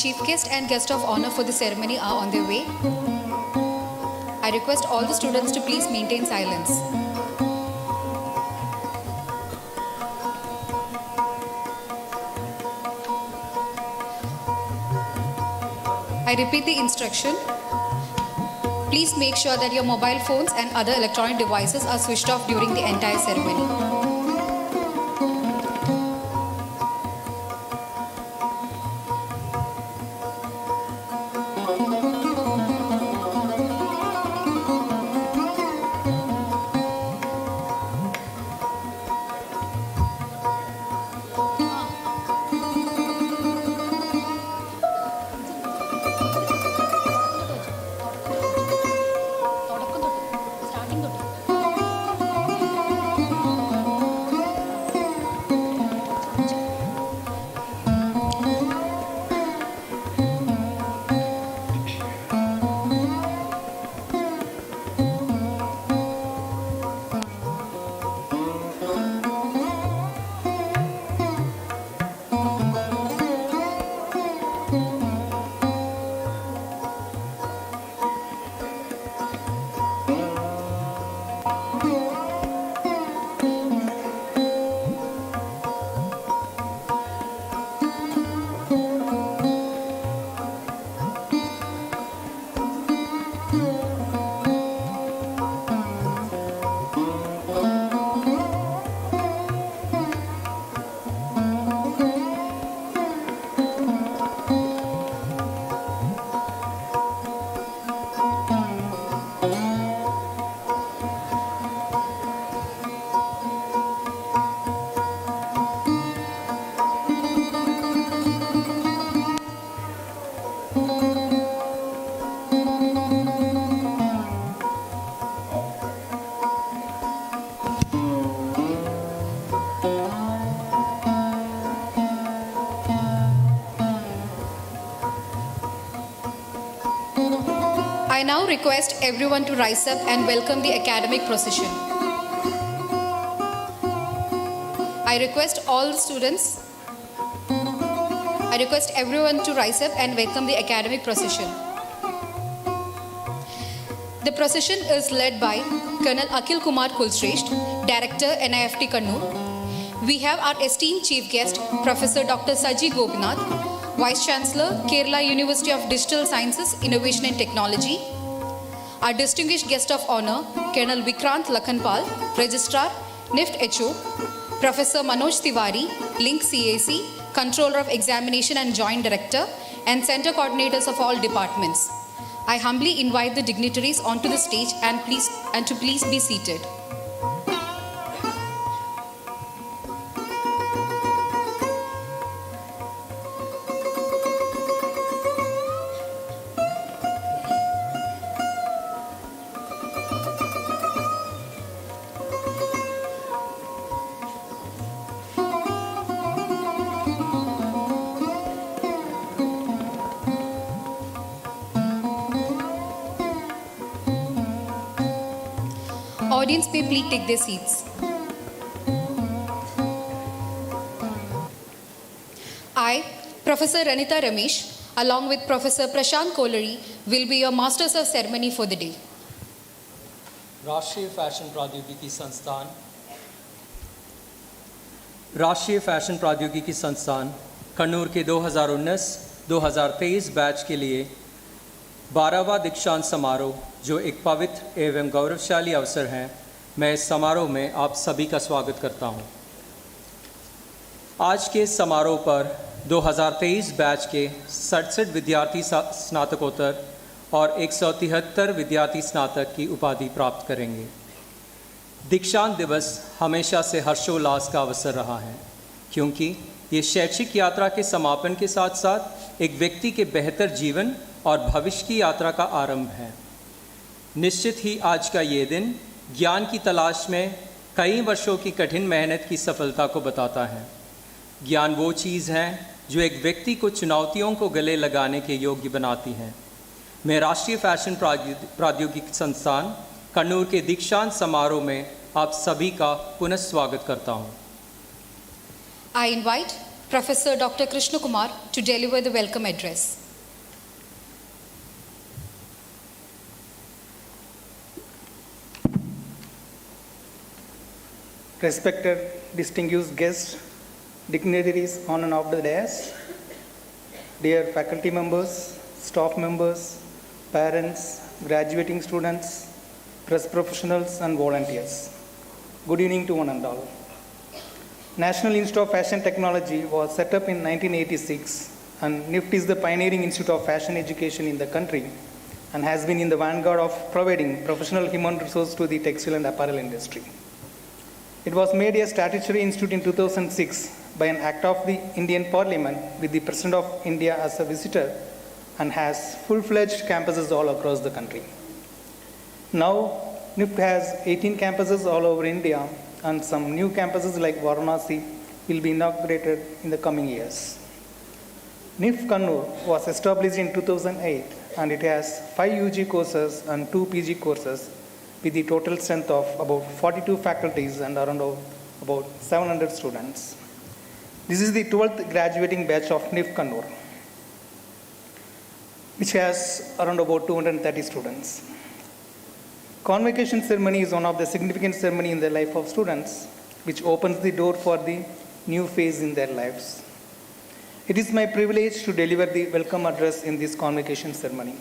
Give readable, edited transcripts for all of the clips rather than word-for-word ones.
Chief guest and guest of honor for the ceremony are on their way. I request all the students to please maintain silence. I repeat the instruction. Please make sure that your mobile phones and other electronic devices are switched off during the entire ceremony. now request everyone to rise up and welcome the academic procession. I request everyone to rise up and welcome the academic procession. The procession is led by Colonel Akhil Kumar Kulshrestha, Director NIFT Kannur. We have our esteemed chief guest, Professor Dr. Saji Gopinath, Vice Chancellor, Kerala University of Digital Sciences, Innovation and Technology. Our distinguished guest of honor, Colonel Vikrant Lakhanpal, Registrar, NIFT HO, Professor Manoj Tiwari, Link CAC, Controller of Examination and Joint Director, and Center Coordinators of all departments. I humbly invite the dignitaries onto the stage and to please be seated. Audience may please take their seats. I, Professor Ranita Ramesh, along with Professor Prashant Kolari, will be your masters of ceremony for the day. राष्ट्रीय fashion प्रौद्योगिकी संस्थान कन्नूर के 2019-2023 batch के लिए 12वां दीक्षांत समारोह जो एक पवित्र एवं गौरवशाली अवसर है, मैं इस समारोह में आप सभी का स्वागत करता हूं। आज के इस समारोह पर 2023 बैच के 67 विद्यार्थी स्नातकोत्तर और 173 विद्यार्थी स्नातक की उपाधि प्राप्त करेंगे। दीक्षांत दिवस हमेशा से हर्षोल्लास का अवसर रहा है, क्योंकि ये शैक्षिक यात्रा के समापन के साथ साथ एक व्यक्ति के बेहतर जीवन और भविष्य की यात्रा का आरंभ है। निश्चित ही आज का ये दिन ज्ञान की तलाश में कई वर्षों की कठिन मेहनत की सफलता को बताता है। ज्ञान वो चीज़ है जो एक व्यक्ति को चुनौतियों को गले लगाने के योग्य बनाती है। मैं राष्ट्रीय फैशन प्रौद्योगिकी संस्थान कन्नूर के दीक्षांत समारोह में आप सभी का पुनः स्वागत करता हूँ। I invite Professor Dr. Krishna Kumar to deliver the welcome address. Respected distinguished guests, dignitaries on and off the dais, dear faculty members, staff members, parents, graduating students, press professionals and volunteers. Good evening to one and all. National Institute of Fashion Technology was set up in 1986, and NIFT is the pioneering institute of fashion education in the country and has been in the vanguard of providing professional human resources to the textile and apparel industry. It was made a statutory institute in 2006 by an act of the Indian Parliament with the President of India as a visitor and has full-fledged campuses all across the country. Now, NIFT has 18 campuses all over India, and some new campuses like Varanasi will be inaugurated in the coming years. NIFT Kannur was established in 2008, and it has 5 UG courses and 2 PG courses with the total strength of about 42 faculties and around about 700 students. This is the 12th graduating batch of NIFT Kannur, which has around about 230 students. Convocation ceremony is one of the significant ceremony in the life of students, which opens the door for the new phase in their lives. It is my privilege to deliver the welcome address in this convocation ceremony.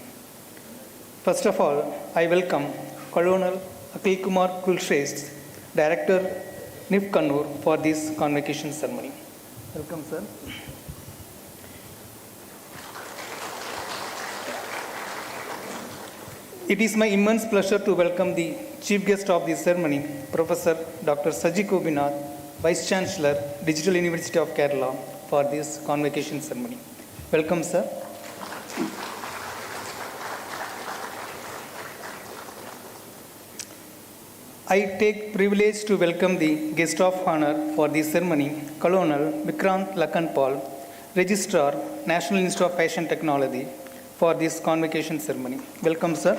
First of all, I welcome Colonel Akhil Kumar Kulshrestha, Director NIFT Kannur, for this convocation ceremony. Welcome, sir. It is my immense pleasure to welcome the chief guest of this ceremony, Professor Dr. Saji Gopinath, Vice Chancellor, Digital University of Kerala, for this convocation ceremony. Welcome, sir. I take privilege to welcome the guest of honor for this ceremony, Colonel Vikrant Lakhanpal, Registrar, National Institute of Fashion Technology, for this convocation ceremony. Welcome, sir.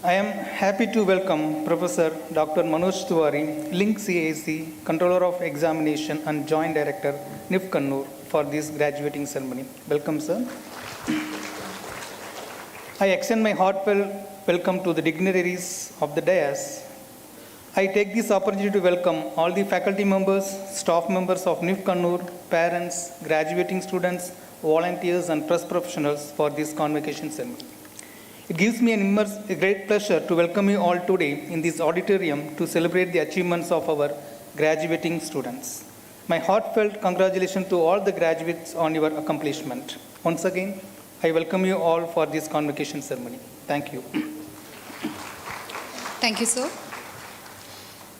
I am happy to welcome Professor Dr. Manoj Tiwari, Link CAC, Controller of Examination and Joint Director, NIF Kannur, for this graduating ceremony. Welcome, sir. I extend my heartfelt welcome to the dignitaries of the dais. I take this opportunity to welcome all the faculty members, staff members of NIF Kannur, parents, graduating students, volunteers, and press professionals for this convocation ceremony. It gives me a great pleasure to welcome you all today in this auditorium to celebrate the achievements of our graduating students. My heartfelt congratulations to all the graduates on your accomplishment. Once again, I welcome you all for this convocation ceremony. Thank you. Thank you, sir.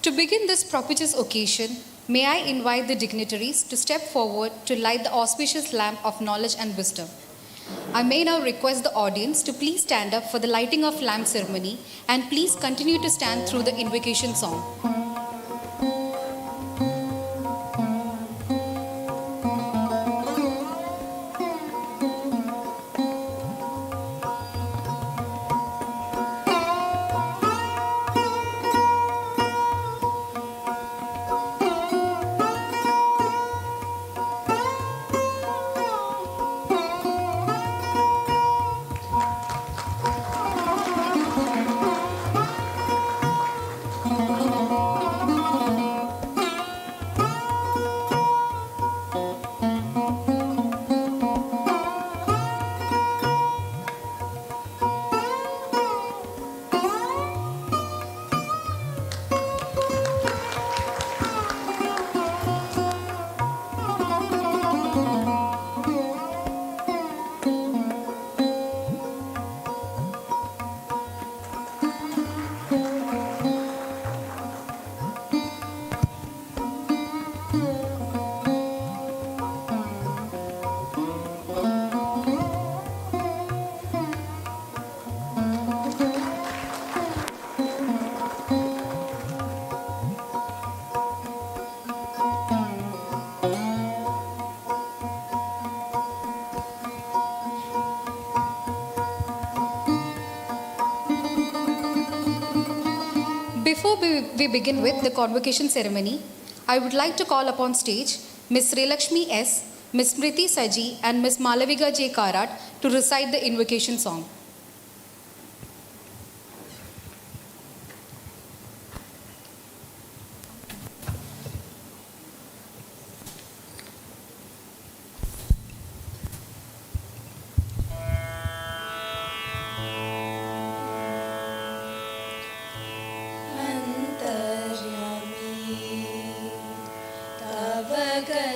To begin this propitious occasion, may I invite the dignitaries to step forward to light the auspicious lamp of knowledge and wisdom. I may now request the audience to please stand up for the lighting of lamp ceremony and please continue to stand through the invocation song. Before we begin with the convocation ceremony, I would like to call upon stage Ms. Srilakshmi S., Ms. Smriti Saji and Ms. Malaviga J. Karat to recite the invocation song.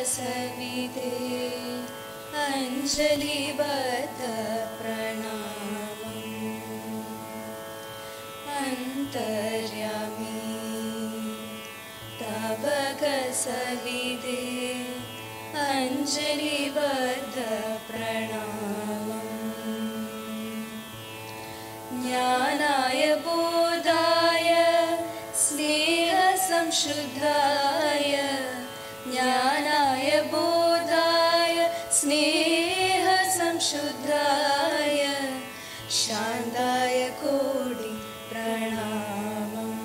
सविते अंजलिबद्ध प्रणामम् अन्तर्यामी तव सविते अंजलिबद्ध प्रणामम् ज्ञानाय बोधाय स्नेह संशुद्धाय ज्ञानाय बोधाय स्नेह संशुद्धाय शान्ताय कोटि प्रणामम्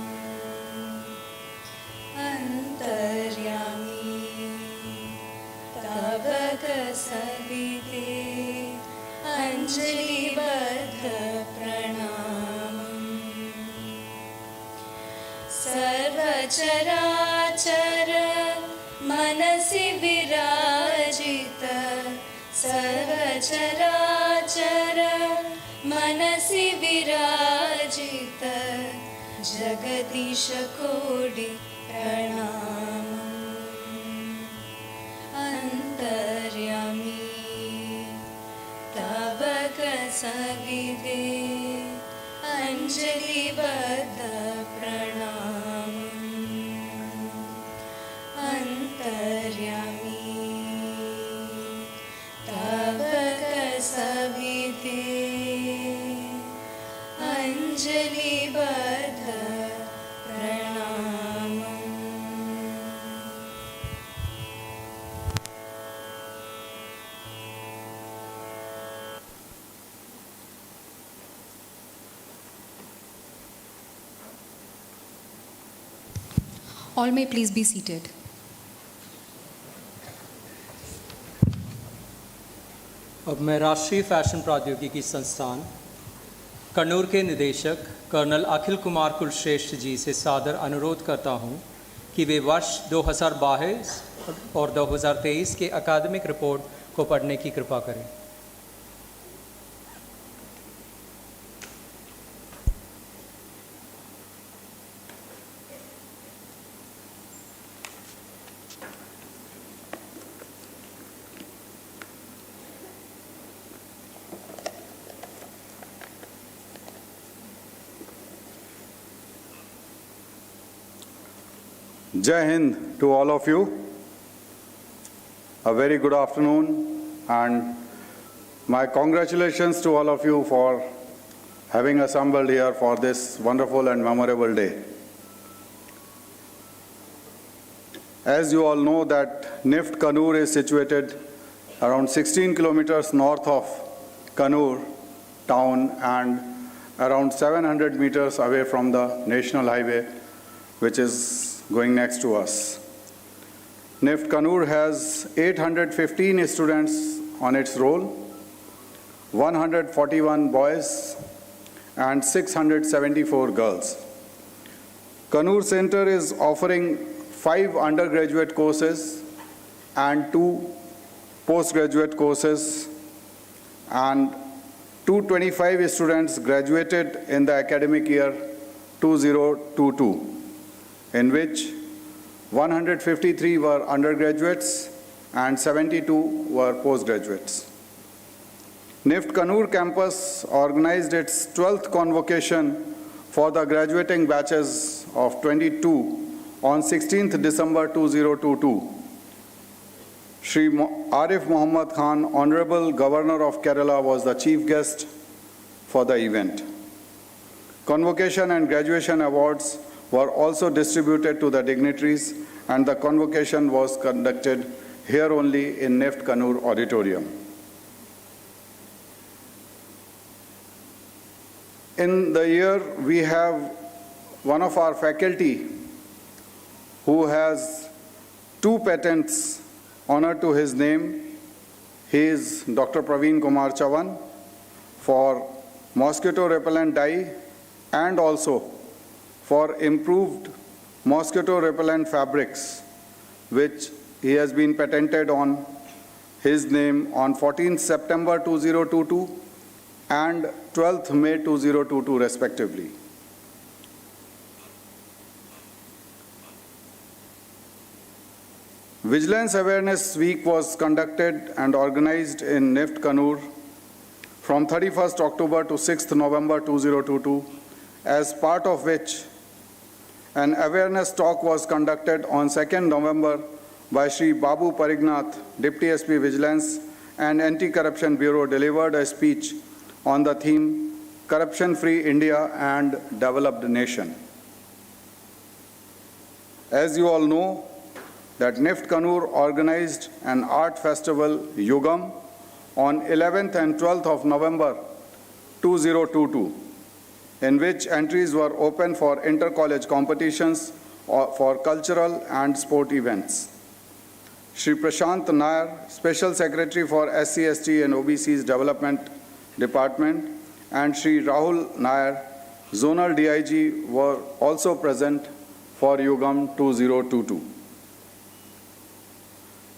अन्तर्यामी तव सविते अंजलिबद्ध प्रणामम् सर्वचराचर मनसि विराजित सर्वचराचर मनसि विराजित जगदीश कोटि प्रणामम् अन्तर्यामी तव सविते अंजलिबद्ध प्रणामम् अन्तर्यामी तव सविते अंजलिबद्ध प्रणामम् All may please be seated. अब मैं राष्ट्रीय फैशन प्रौद्योगिकी संस्थान कन्नूर के निदेशक कर्नल अखिल कुमार कुलश्रेष्ठ जी से सादर अनुरोध करता हूं कि वे वर्ष 2022 और 2023 के अकादमिक रिपोर्ट को पढ़ने की कृपा करें। Jai Hind to all of you. A very good afternoon, and my congratulations to all of you for having assembled here for this wonderful and memorable day. As you all know that NIFT Kannur is situated around 16 kilometers north of Kannur town and around 700 meters away from the national highway, which is going next to us. NIFT Kannur has 815 students on its roll, 141 boys and 674 girls. Kannur Center is offering 5 undergraduate courses and 2 postgraduate courses, and 225 students graduated in the academic year 2022. In which 153 were undergraduates and 72 were postgraduates. NIFT Kannur campus organized its 12th convocation for the graduating batches of 22 on 16th December 2022. Shri Arif Muhammad Khan, Honorable Governor of Kerala, was the chief guest for the event. Convocation and graduation awards were also distributed to the dignitaries, and the convocation was conducted here only in NIFT Kannur auditorium. In the year, we have one of our faculty who has 2 patents honored to his name. He is Dr. Praveen Kumar Chavan for mosquito repellent dye and also for improved mosquito repellent fabrics, which he has been patented on his name on 14th September 2022 and 12th May 2022 respectively. Vigilance Awareness Week was conducted and organized in NIFT Kannur from 31st October to 6th November 2022, as part of which an awareness talk was conducted on 2nd November by Shri Babu Parignath, Deputy SP Vigilance and Anti-Corruption Bureau, delivered a speech on the theme Corruption-Free India and Developed Nation. As you all know, that NIFT Kannur organized an art festival, Yugam, on 11th and 12th of November 2022. In which entries were open for inter-college competitions or for cultural and sport events. Shri Prashant Nair, Special Secretary for SC, ST and OBC's Development Department, and Shri Rahul Nair, Zonal DIG, were also present for Yugam 2022.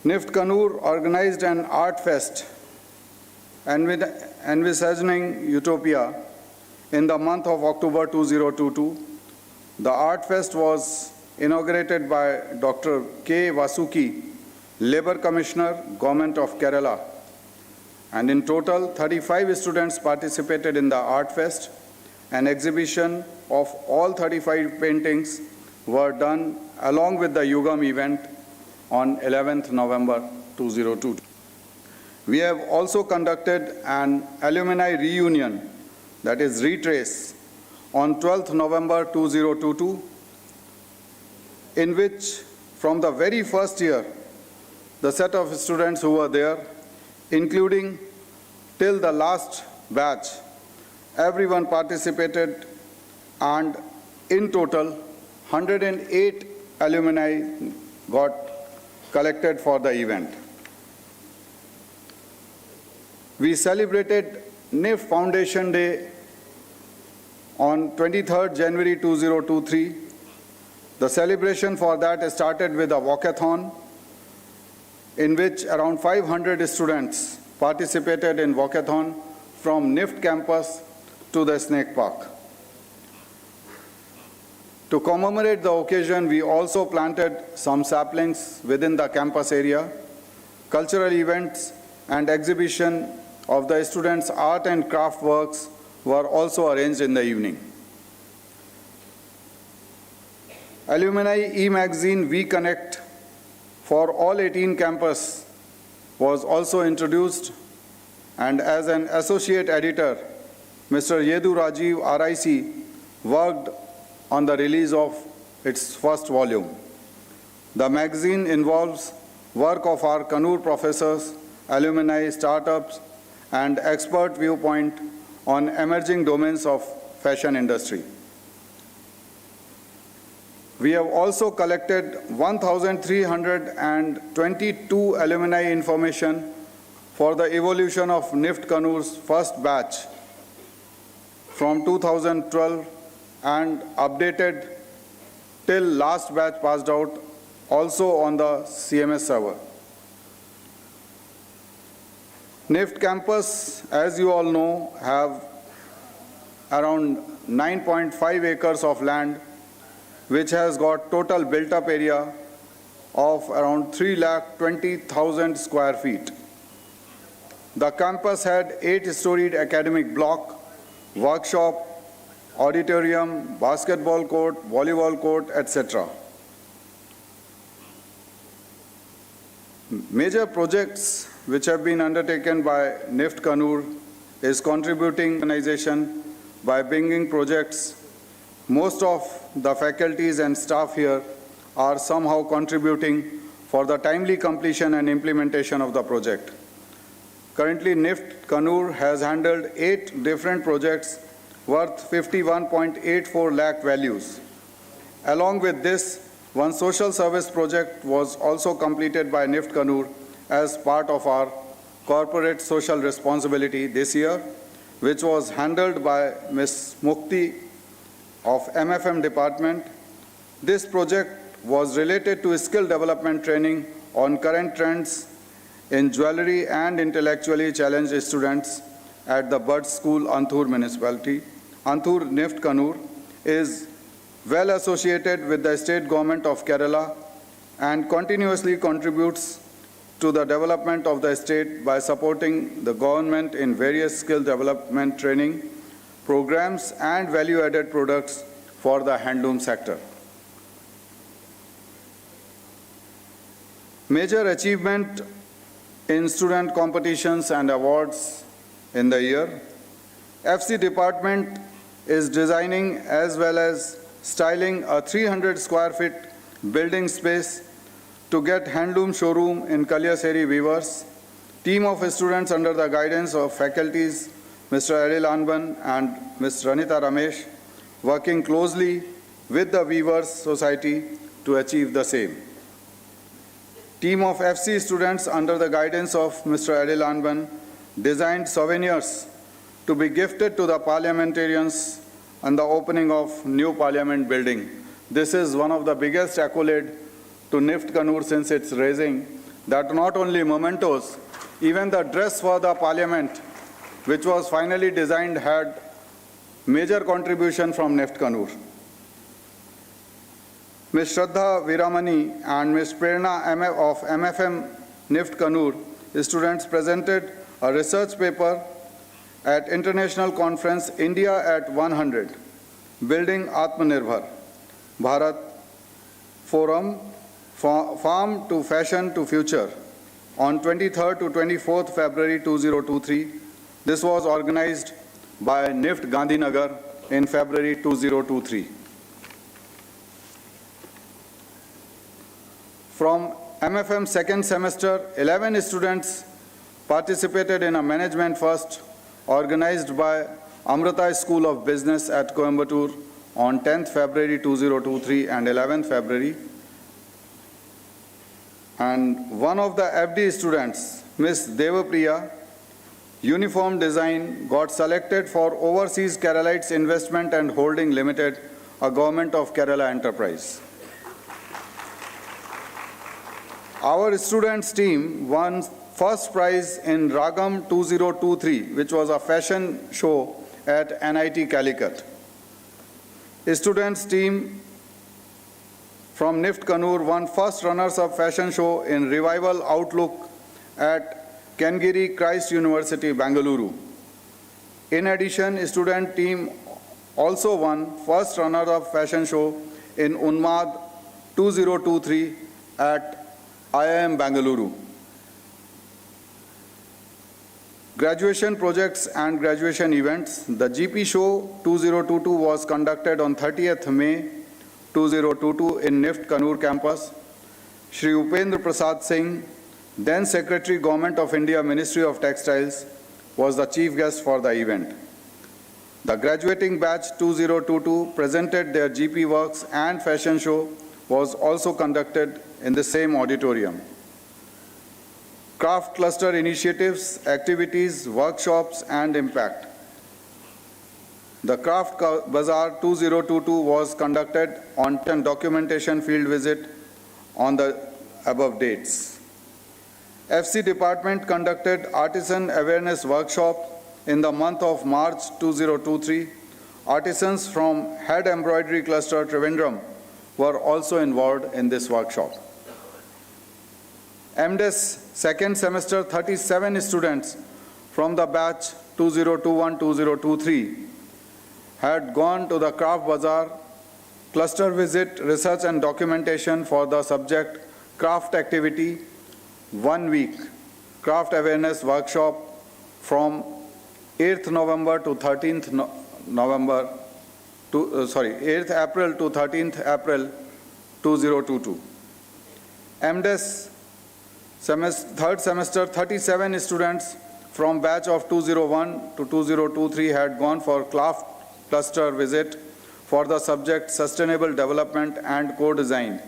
NIFT Kannur organized an art fest envisaging utopia in the month of October 2022. The Art Fest was inaugurated by Dr. K. Vasuki, Labour Commissioner, Government of Kerala. And in total, 35 students participated in the Art Fest. An exhibition of all 35 paintings were done along with the Yugam event on 11th November 2022. We have also conducted an alumni reunion, that is retrace, on 12th November 2022, in which from the very first year, the set of students who were there, including till the last batch, everyone participated, and in total 108 alumni got collected for the event. We celebrated NIF Foundation Day on 23rd January 2023. The celebration for that started with a walkathon in which around 500 students participated in walkathon from NIFT campus to the Snake Park. To commemorate the occasion, we also planted some saplings within the campus area. Cultural events and exhibition of the students' art and craft works were also arranged in the evening. Alumni e-magazine We Connect for all 18 campus was also introduced, and as an associate editor, Mr. Yedu Rajiv RIC worked on the release of its first volume. The magazine involves work of our Kannur professors, alumni, startups, and expert viewpoint on emerging domains of fashion industry. We have also collected 1,322 alumni information for the evolution of NIFT Kannur's first batch from 2012 and updated till last batch passed out also on the CMS server. NIFT campus, as you all know, have around 9.5 acres of land, which has got total built-up area of around 3,20,000 square feet. The campus had 8-storied academic block, workshop, auditorium, basketball court, volleyball court, etc. Major projects which have been undertaken by NIFT Kannur is contributing organization by bringing projects. Most of the faculties and staff here are somehow contributing for the timely completion and implementation of the project. Currently, NIFT Kannur has handled 8 different projects worth 51.84 lakh values. Along with this, one social service project was also completed by NIFT Kannur as part of our corporate social responsibility this year, which was handled by Ms. Mukti of MFM department. This project was related to skill development training on current trends in jewelry and intellectually challenged students at the Bud School, Anthem municipality. Anthem NIFT Kannur is well associated with the state government of Kerala and continuously contributes to the development of the state by supporting the government in various skill development training programs and value-added products for the handloom sector. Major achievement in student competitions and awards in the year. FC department is designing as well as styling a 300 square feet building space to get handloom showroom in Kalyaseri weavers. Team of students under the guidance of faculties Mr. Adil Anban and Ms. Ranita Ramesh working closely with the Weavers Society to achieve the same. Team of FC students under the guidance of Mr. Adil Anban designed souvenirs to be gifted to the parliamentarians on the opening of new parliament building. This is one of the biggest accolade to NIFT Kannur since its raising, that not only mementos, even the dress for the parliament, which was finally designed, had major contribution from NIFT Kannur. Ms. Shraddha Viramani and Ms. Prerna of MFM NIFT Kannur students presented a research paper at International Conference India at 100, Building Atmanirbhar Bharat Forum, Farm to Fashion to Future on 23rd to 24th February 2023. This was organized by NIFT Gandhinagar in February 2023. From MFM second semester, 11 students participated in a management first organized by Amrita School of Business at Coimbatore on 10th February 2023 and 11th February. And one of the FD students, Miss Devapriya, Uniform Design, got selected for Overseas Keralites Investment and Holding Limited, a Government of Kerala enterprise. Our students team won first prize in Ragam 2023, which was a fashion show at NIT Calicut. Students team from NIFT Kannur won first runners-up fashion show in Revival Outlook at Kengiri Christ University, Bangalore. In addition, student team also won first runner-up fashion show in Unmad 2023 at IIM Bangalore. Graduation projects and graduation events. The GP Show 2022 was conducted on 30th May 2022 in NIFT Kannur campus. Shri Upendra Prasad Singh, then Secretary Government of India, Ministry of Textiles, was the chief guest for the event. The graduating batch 2022 presented their GP works and fashion show was also conducted in the same auditorium. Craft cluster initiatives, activities, workshops, and impact. The Craft Bazaar 2022 was conducted on a documentation field visit on the above dates. FC Department conducted Artisan Awareness Workshop in the month of March 2023. Artisans from Head Embroidery Cluster Trivandrum were also involved in this workshop. MDes second semester 37 students from the batch 2021-2023 had gone to the Craft Bazaar cluster visit, research and documentation for the subject craft activity 1 week craft awareness workshop from 8th November to 13th November 8th April to 13th April 2022. MDes third semester 37 students from batch of 201 to 2023 had gone for craft cluster visit for the subject sustainable development and co-design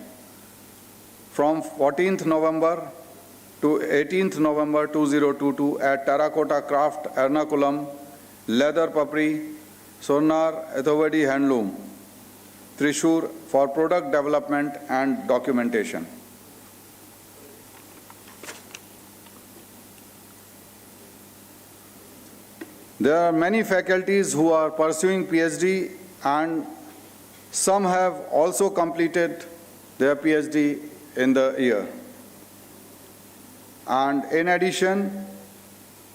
from 14th November to 18th November 2022 at Terracotta Craft Ernakulam, Leather Papri, Sonar Ethovadi Handloom, Trishur for product development and documentation. There are many faculties who are pursuing PhD and some have also completed their PhD in the year. And in addition,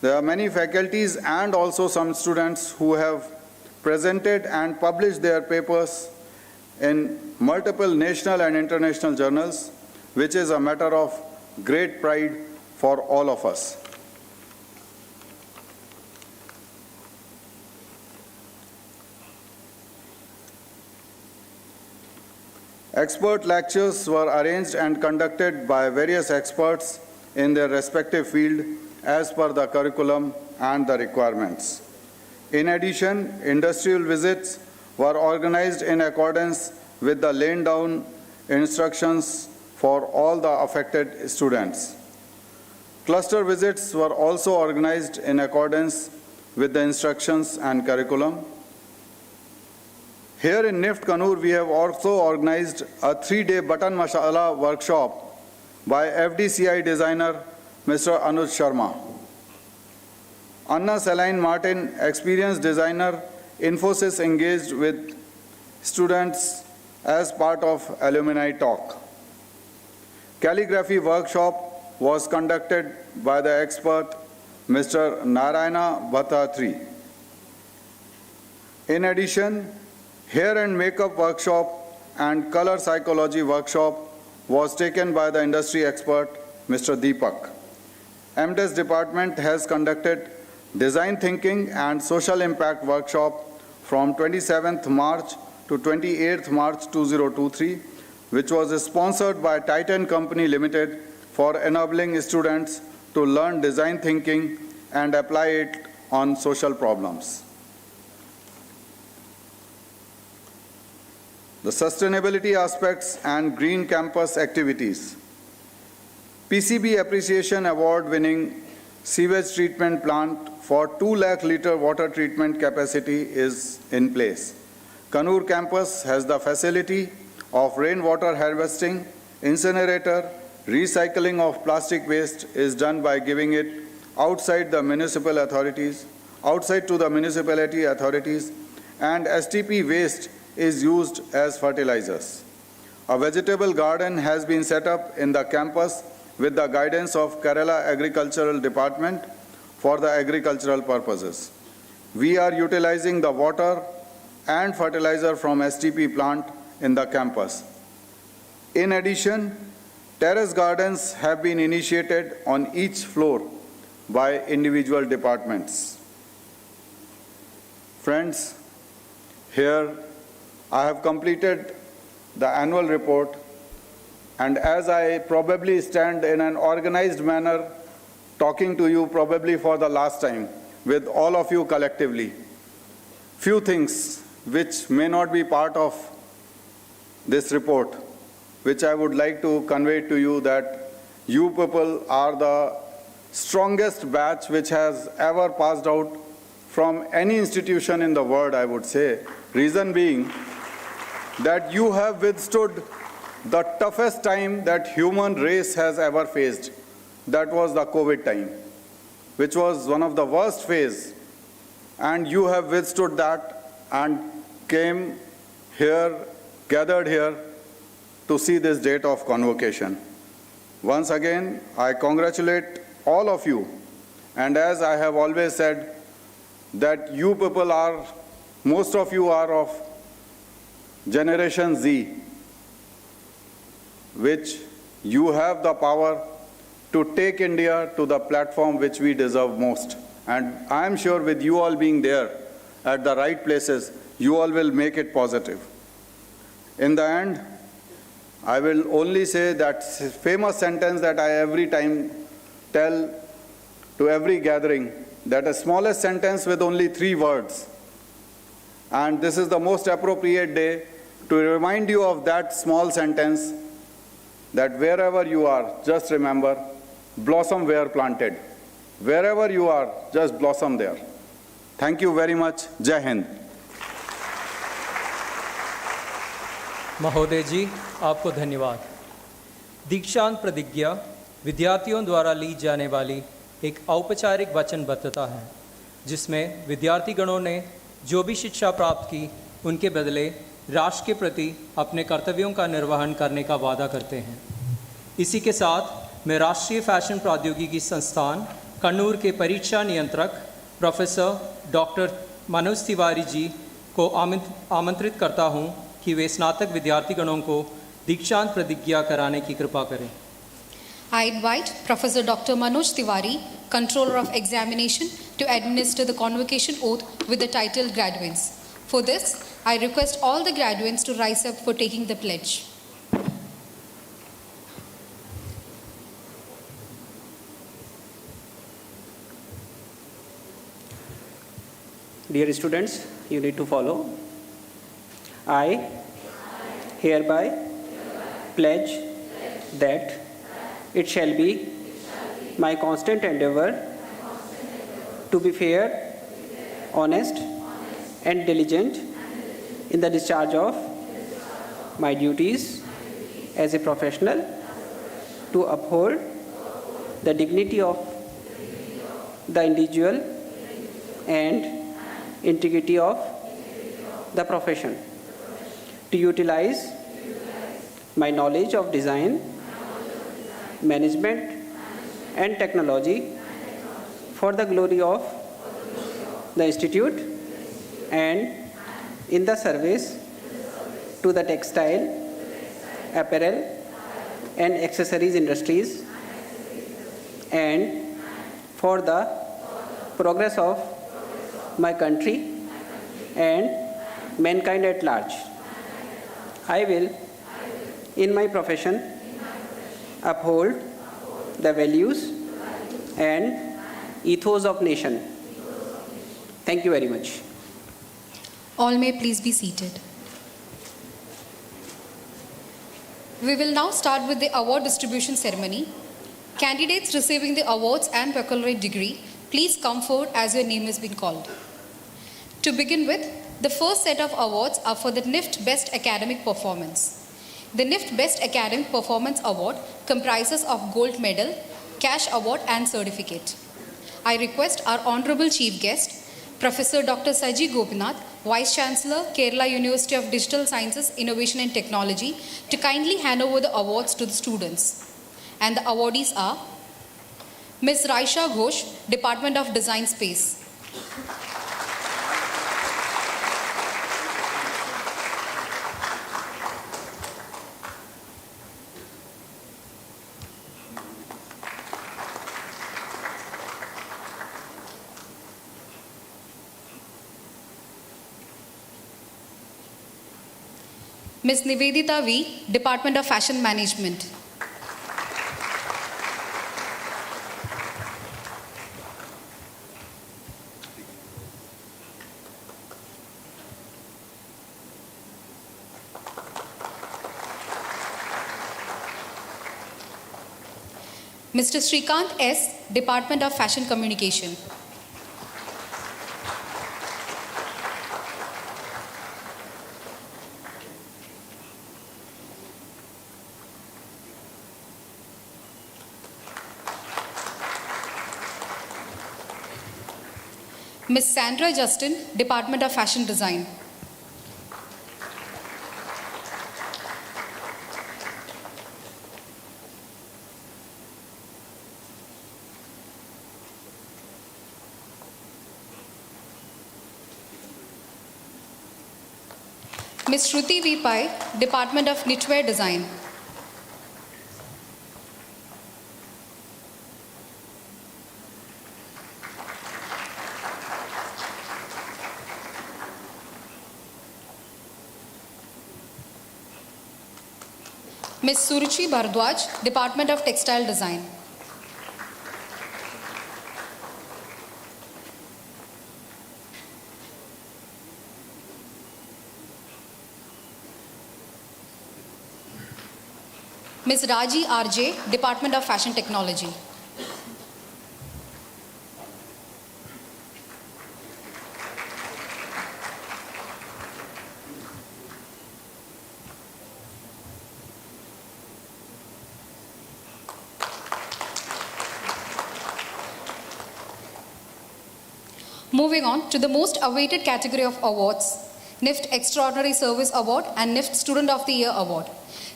there are many faculties and also some students who have presented and published their papers in multiple national and international journals, which is a matter of great pride for all of us. Expert lectures were arranged and conducted by various experts in their respective field as per the curriculum and the requirements. In addition, industrial visits were organized in accordance with the laid down instructions for all the affected students. Cluster visits were also organized in accordance with the instructions and curriculum. Here in NIFT Kannur, we have also organized a 3-day button masala workshop by FDCI designer Mr. Anuj Sharma. Anna Celine Martin, experienced designer, Infosys engaged with students as part of alumni talk. Calligraphy workshop was conducted by the expert Mr. Narayana Bhattatri. In addition, hair and makeup workshop and color psychology workshop was taken by the industry expert Mr. Deepak. MDes department has conducted design thinking and social impact workshop from 27th March to 28th March 2023, which was sponsored by Titan Company Limited for enabling students to learn design thinking and apply it on social problems. The sustainability aspects and green campus activities. PCB Appreciation Award winning sewage treatment plant for 2 lakh liter water treatment capacity is in place. Kannur campus has the facility of rainwater harvesting, incinerator, recycling of plastic waste is done by giving it outside to the municipality authorities, and STP waste is used as fertilizers. A vegetable garden has been set up in the campus with the guidance of Kerala Agricultural Department for the agricultural purposes. We are utilizing the water and fertilizer from STP plant in the campus. In addition, terrace gardens have been initiated on each floor by individual departments. Friends, here I have completed the annual report, and as I probably stand in an organized manner talking to you probably for the last time with all of you collectively, few things which may not be part of this report, which I would like to convey to you, that you people are the strongest batch which has ever passed out from any institution in the world, I would say. Reason being that you have withstood the toughest time that human race has ever faced. That was the COVID time, which was one of the worst phases. And you have withstood that and came here, gathered here to see this date of convocation. Once again, I congratulate all of you. And as I have always said, that you people are, most of you are of Generation Z, which you have the power to take India to the platform which we deserve most. And I am sure with you all being there at the right places, you all will make it positive. In the end, I will only say that famous sentence that I every time tell to every gathering, that a smallest sentence with only 3 words. And this is the most appropriate day to remind you of that small sentence, that wherever you are, just remember, blossom where planted. Wherever you are, just blossom there. Thank you very much. Jai Hind. महोदय जी, आपको धन्यवाद। दीक्षांत प्रतिज्ञा विद्यार्थियों द्वारा ली जाने वाली एक औपचारिक वचनबद्धता है, जिसमें विद्यार्थीगणों ने जो भी शिक्षा प्राप्त की, उनके बदले राष्ट्र के प्रति अपने कर्तव्यों का निर्वहन करने का वादा करते हैं। इसी के साथ मैं राष्ट्रीय फैशन प्रौद्योगिकी संस्थान कन्नूर के परीक्षा नियंत्रक प्रोफेसर डॉक्टर मनोज तिवारी जी को आमंत्रित करता हूं कि वे स्नातक विद्यार्थीगणों को दीक्षांत प्रतिज्ञा कराने की कृपा करें। I invite Professor Dr. Manoj Tiwari, Controller of Examination, to administer the Convocation Oath with the title Graduates. For this, I request all the graduates to rise up for taking the pledge. Dear students, you need to follow. I hereby pledge that it shall be my constant endeavor to be fair, honest, and diligent in the discharge of my duties as a professional, to uphold the dignity of the individual and integrity of the profession, to utilize my knowledge of design, management, and technology for the glory of the institute and in the service to the textile, apparel, and accessories industries, and for the progress of my country and mankind at large. I will, in my profession, uphold the values and ethos of nation. Thank you very much. All may please be seated. We will now start with the award distribution ceremony. Candidates receiving the awards and baccalaureate degree, please come forward as your name has been called. To begin with, the first set of awards are for the NIFT Best Academic Performance. The NIFT Best Academic Performance Award comprises of gold medal, cash award and certificate. I request our Honorable Chief Guest, Professor Dr. Saji Gopinath, Vice Chancellor, Kerala University of Digital Sciences, Innovation and Technology, to kindly hand over the awards to the students. And the awardees are Ms. Raisha Ghosh, Department of Design Space. Ms. Nivedita V, Department of Fashion Management. Mr. Srikanth S, Department of Fashion Communication. Ms. Sandra Justin, Department of Fashion Design. Ms. Shruti V. Pai, Department of Knitwear Design. Ms. Suruchi Bhardwaj, Department of Textile Design. Ms. Raji RJ, Department of Fashion Technology. Moving on to the most awaited category of awards, NIFT Extraordinary Service Award and NIFT Student of the Year Award.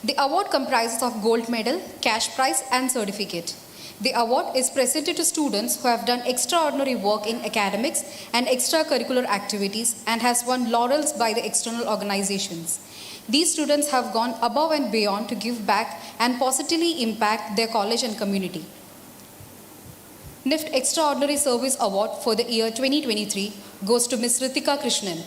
The award comprises of gold medal, cash prize and certificate. The award is presented to students who have done extraordinary work in academics and extracurricular activities and has won laurels by the external organizations. These students have gone above and beyond to give back and positively impact their college and community. NIFT Extraordinary Service Award for the year 2023 goes to Ms. Ritika Krishnan.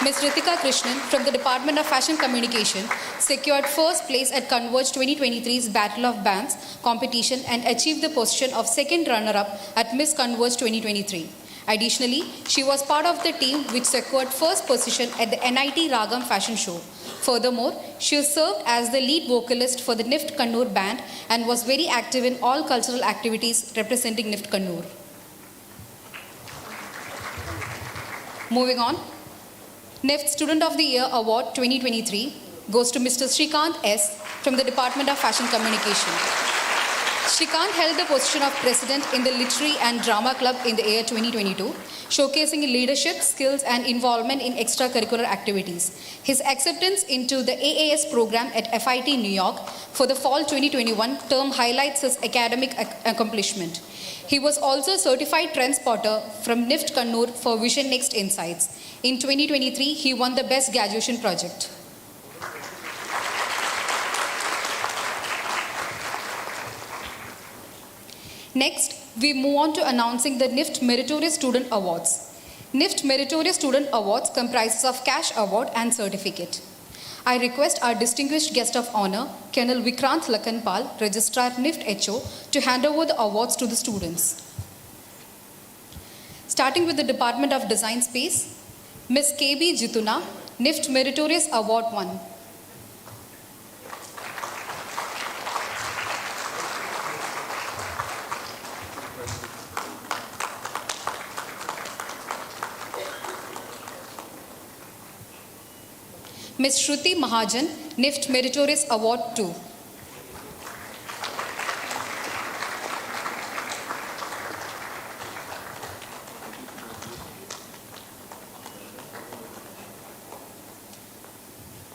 Ms. Ritika Krishnan from the Department of Fashion Communication secured first place at Converge 2023's Battle of Bands competition and achieved the position of second runner-up at Miss Converge 2023. Additionally, she was part of the team which secured first position at the NIT Ragam Fashion Show. Furthermore, she served as the lead vocalist for the NIFT Kannur band and was very active in all cultural activities representing NIFT Kannur. Moving on, NIFT Student of the Year Award 2023 goes to Mr. Srikanth S. from the Department of Fashion Communication. Srikanth held the position of President in the Literary and Drama Club in the year 2022, showcasing leadership, skills and involvement in extracurricular activities. His acceptance into the AAS program at FIT New York for the fall 2021 term highlights his academic accomplishment. He was also a certified trend spotter from NIFT Kannur for Vision Next Insights. In 2023, he won the Best Graduation Project. Next, we move on to announcing the NIFT Meritorious Student Awards. NIFT Meritorious Student Awards comprises of cash award and certificate. I request our distinguished guest of honor, Colonel Vikrant Lakanpal, Registrar NIFT HO, to hand over the awards to the students. Starting with the Department of Design Space, Ms. KB Jituna, NIFT Meritorious Award 1. Ms. Shruti Mahajan, NIFT Meritorious Award 2.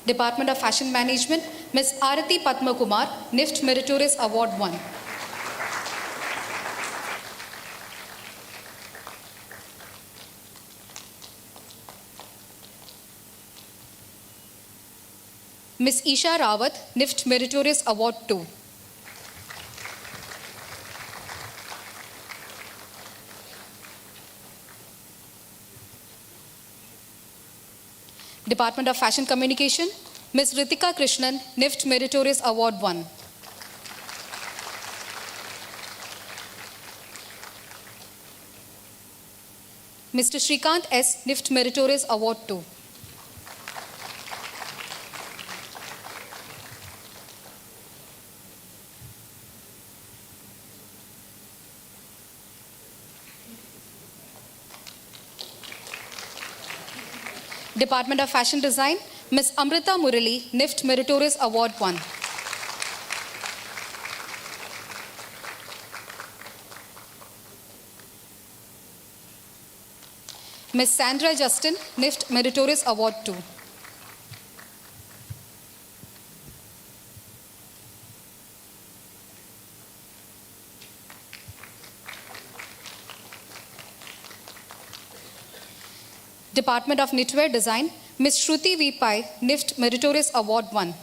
Department of Fashion Management, Ms. Arati Padma Kumar, NIFT Meritorious Award 1. Ms. Isha Rawat, NIFT Meritorious Award 2. Department of Fashion Communication, Ms. Ritika Krishnan, NIFT Meritorious Award 1. Mr. Shrikant S., NIFT Meritorious Award 2. Department of Fashion Design, Ms. Amrita Murali, NIFT Meritorious Award 1. Ms. Sandra Justin, NIFT Meritorious Award 2. Department of Knitwear Design, Ms. Shruti V. Pai, NIFT Meritorious Award 1.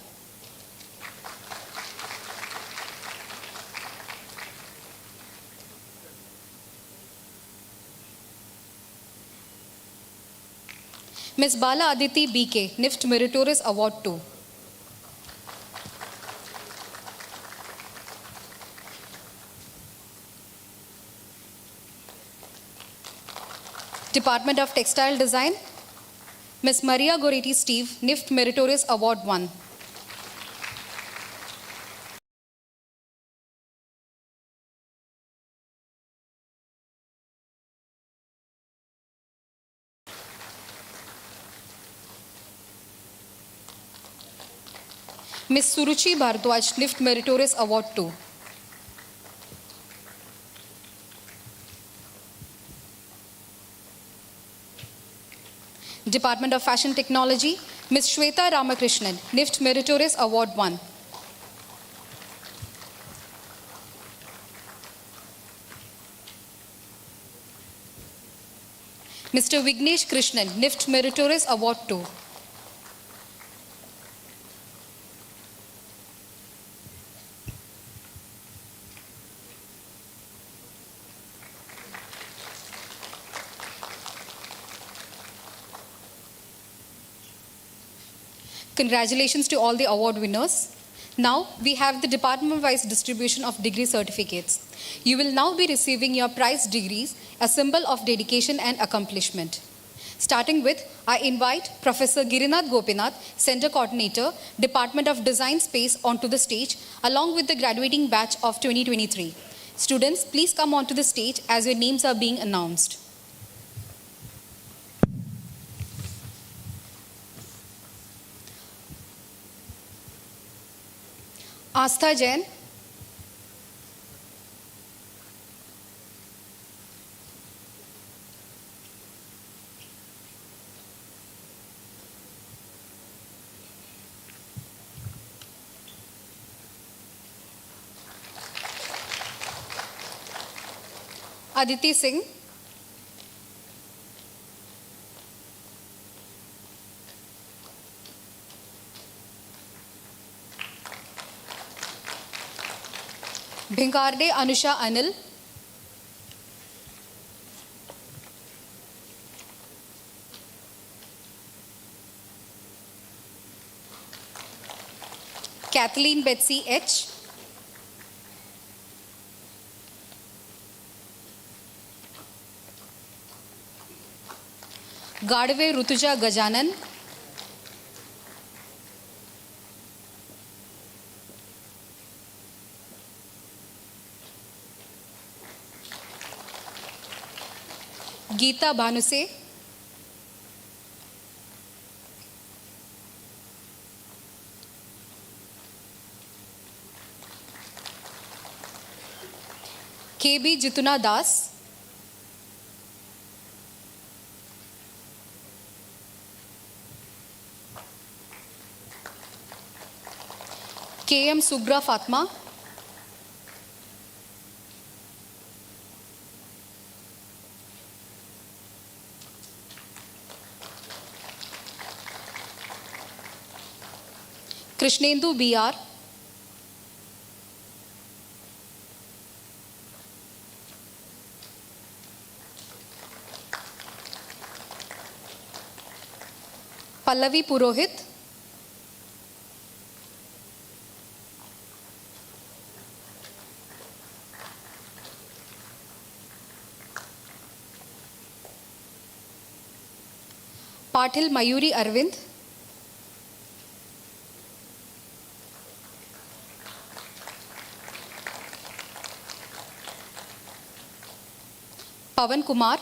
Ms. Bala Aditi BK, NIFT Meritorious Award 2. Department of Textile Design, Ms. Maria Goretti Steve, NIFT Meritorious Award 1. Ms. Suruchi Bharadwaj, NIFT Meritorious Award 2. Department of Fashion Technology, Ms. Shweta Ramakrishnan, NIFT Meritorious Award 1. Mr. Vignesh Krishnan, NIFT Meritorious Award 2. Congratulations to all the award winners. Now we have the department-wise distribution of degree certificates. You will now be receiving your prize degrees, a symbol of dedication and accomplishment. Starting with, I invite Professor Girinath Gopinath, Center Coordinator, Department of Design Space, onto the stage along with the graduating batch of 2023. Students, please come onto the stage as your names are being announced. Astha Jain, Aditi Singh, Bhingarde Anusha Anil, Kathleen Betsy H, Gadve Rutuja Gajanan, Geeta Bhanuse, KB Jituna Das, KM Subra Fatma, Krishnendu BR, Pallavi Purohit, Patil Mayuri Arvind, Pavan Kumar,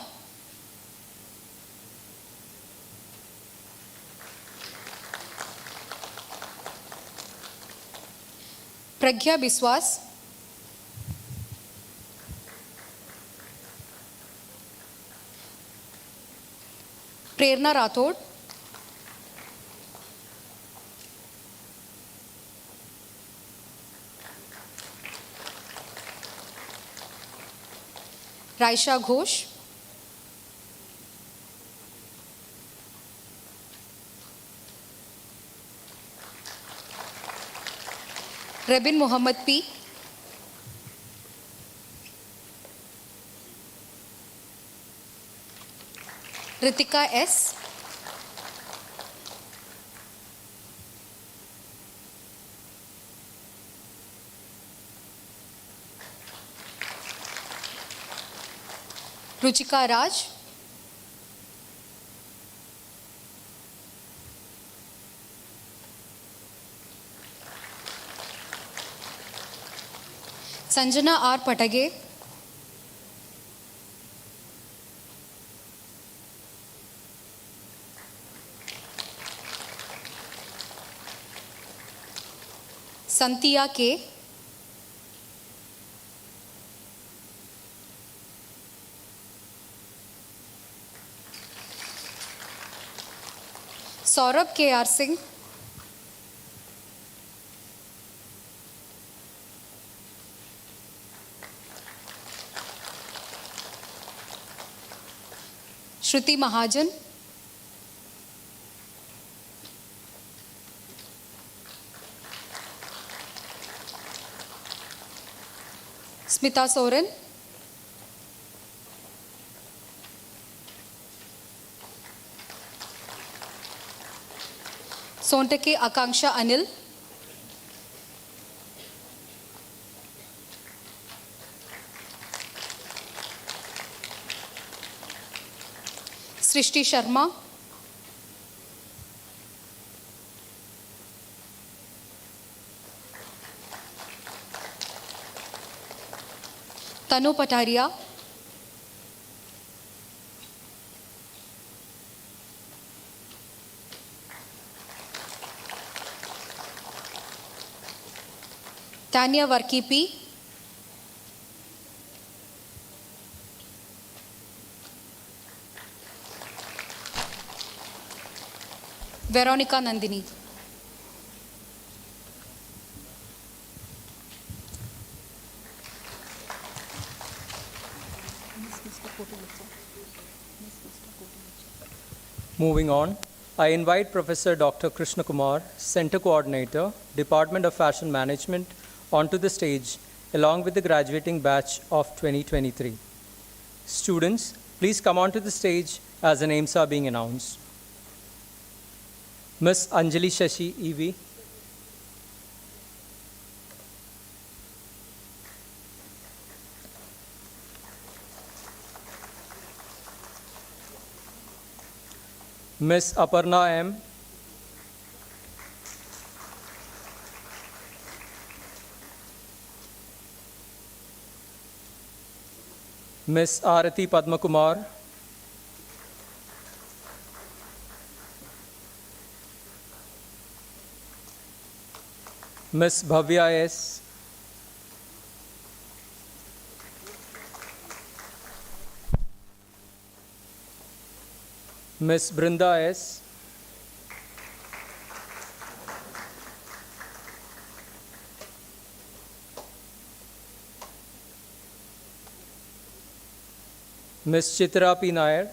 Pragya Biswas, Prerna Rathod, Raisha Ghosh, Rebin Muhammad P, Ritika S, Ruchika Raj, Sanjana R. Patage, Santia K, Saurabh K.R. Singh, Shruti Mahajan, Smita Soren, Sontake Akanksha Anil, Srishti Sharma, Tanu Pataria, Tanya Varki P, Veronica Nandini. Moving on, I invite Professor Dr. Krishna Kumar, Center Coordinator, Department of Fashion Management, onto the stage along with the graduating batch of 2023. Students, please come onto the stage as the names are being announced. Ms. Anjali Shashi, EV. Ms. Aparna M. Ms. Arati Padmakumar. Ms. Bhavya S. Miss Brinda S. Miss Chitra P. Nair.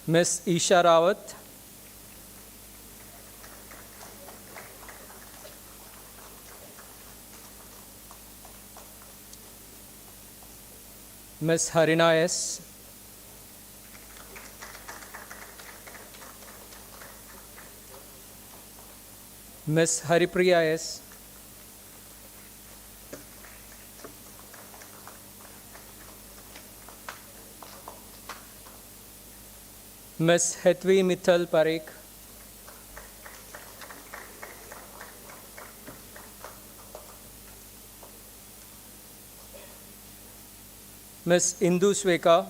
Miss Isha Rawat. Miss Harina S. Miss Haripriya S. Miss Hetvi Mithal Parekh. Miss Indu Sweka.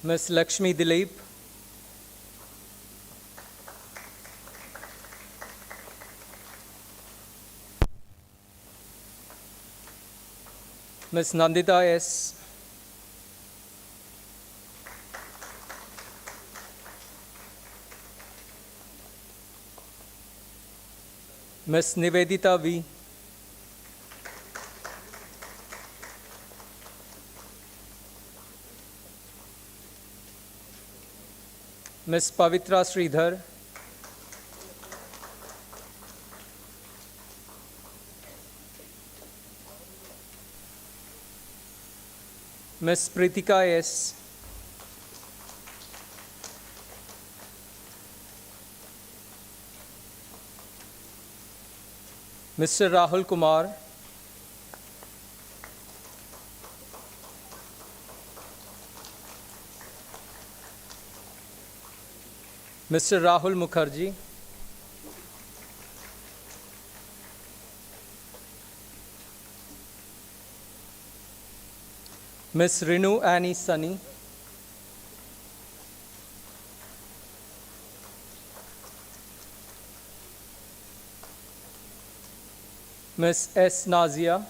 Miss Lakshmi Dilip. Miss Nandita S. Miss Nivedita V. Miss Pavitra Sridhar. Miss Pritika S. Mr. Rahul Kumar. Mr. Rahul Mukherjee. Miss Rinu Annie Sunny. Miss S. Nazia.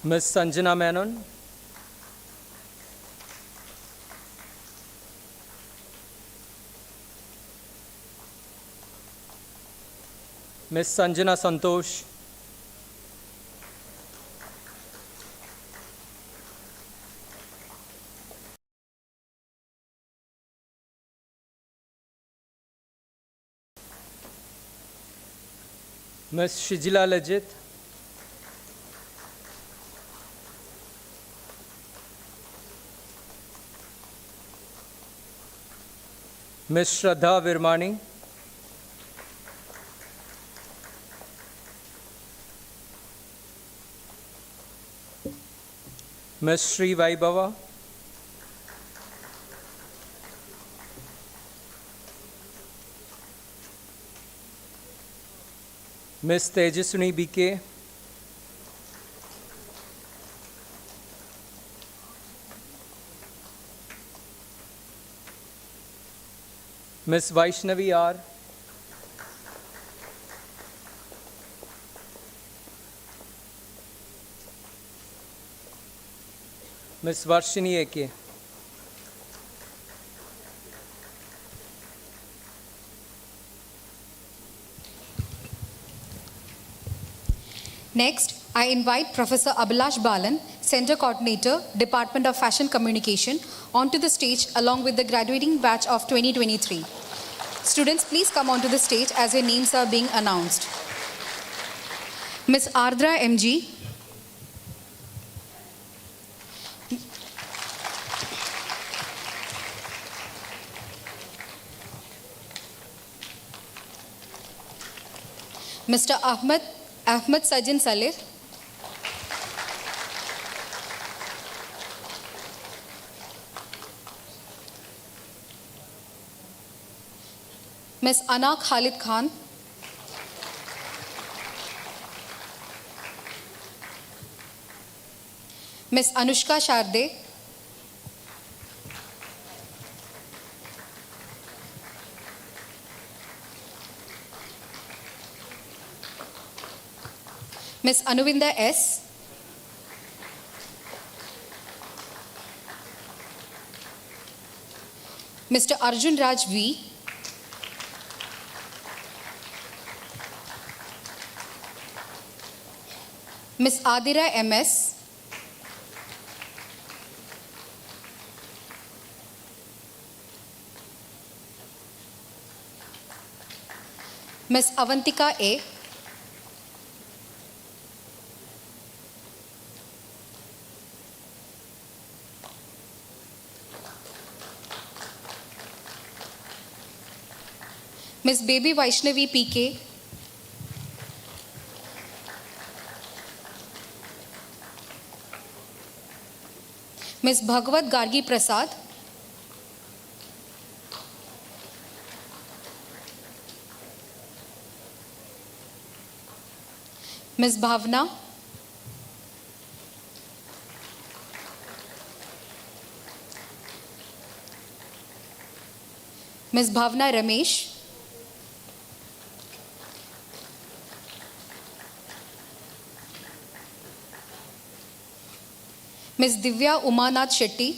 Miss Sanjana Menon. Miss Sanjana Santosh. Miss Shijila Lajit. Miss Shraddha Virmani. Miss Sri Vaibhava. Miss Tejaswini BK. Miss Vaishnavi R. Miss Varshini AK. Next, I invite Professor Abhilash Balan, Center Coordinator, Department of Fashion Communication, onto the stage along with the graduating batch of 2023. Students, please come onto the stage as your names are being announced. Miss Ardra MG. Mr. Ahmed Sajin Saleh. Ms. Ana Khalid Khan, Ms. Anushka Sharde, Ms. Anuvinda S, Mr. Arjun Raj V, Ms. Adira MS, Ms. Avantika A, Ms. Baby Vaishnavi PK, Ms. Bhagwat Gargi Prasad, Ms. Bhavna, Ms. Bhavna Ramesh, Ms. Divya Umanath Shetty,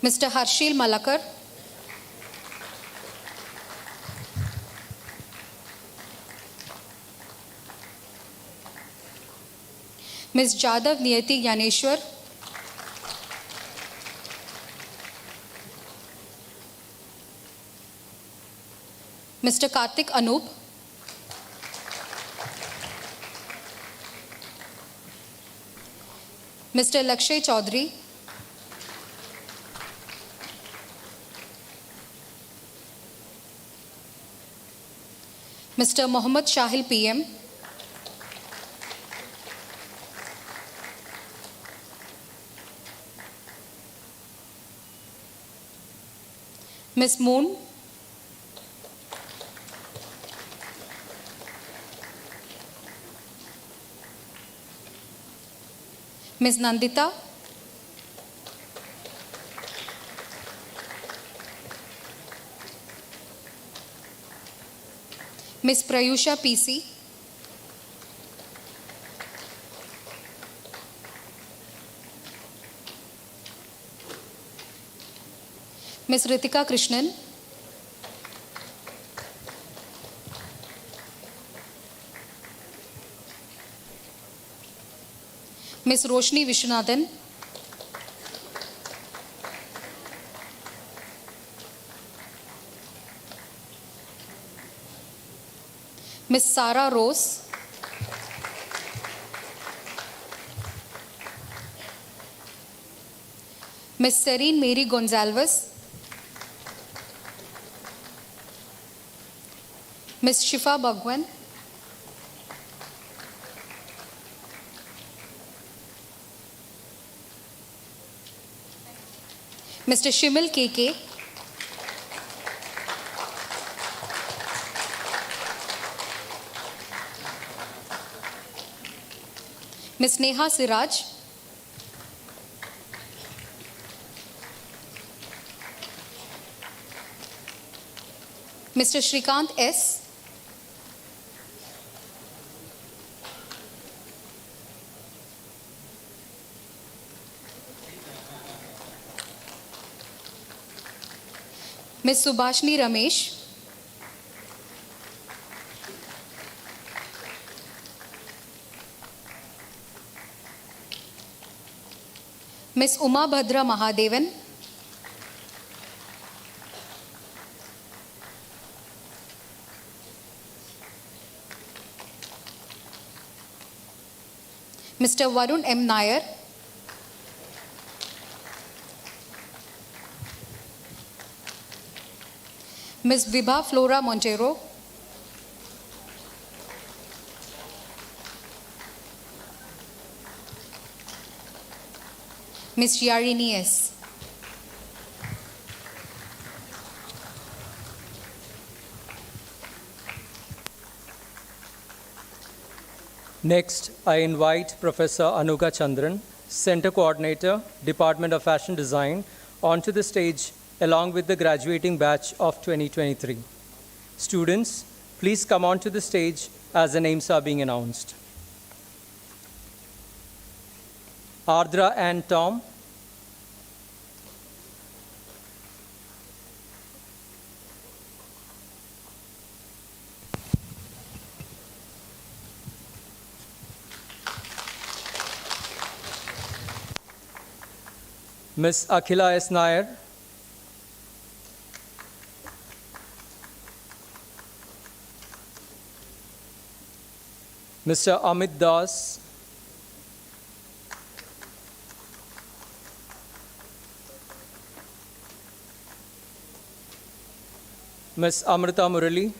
Mr. Harshil Malakar, Ms. Jadav Niyati Gyaneshwar, Mr. Karthik Anup, Mr. Lakshay Chaudhary, Mr. Mohammad Shahil PM, Ms. Moon, Ms. Nandita, Ms. Prayusha PC, Ms. Ritika Krishnan, Ms. Roshni Vishwanathan, Ms. Sara Rose, Ms. Serene Mary Gonzalez, Ms. Shifa Bhagwan, Mr. Shimil KK, Ms. Neha Siraj, Mr. Shrikant S, Ms. Subhashni Ramesh, Ms. Uma Bhadra Mahadevan, Mr. Varun M. Nair, Ms. Vibha Flora Montero, Ms. Yarini S. Next, I invite Professor Anuga Chandran, Center Coordinator, Department of Fashion Design, onto the stage along with the graduating batch of 2023. Students, please come onto the stage as the names are being announced. Ardra and Tom. Ms. Akhila S. Nair. Mr. Amit Das. Ms. Amrita Murali.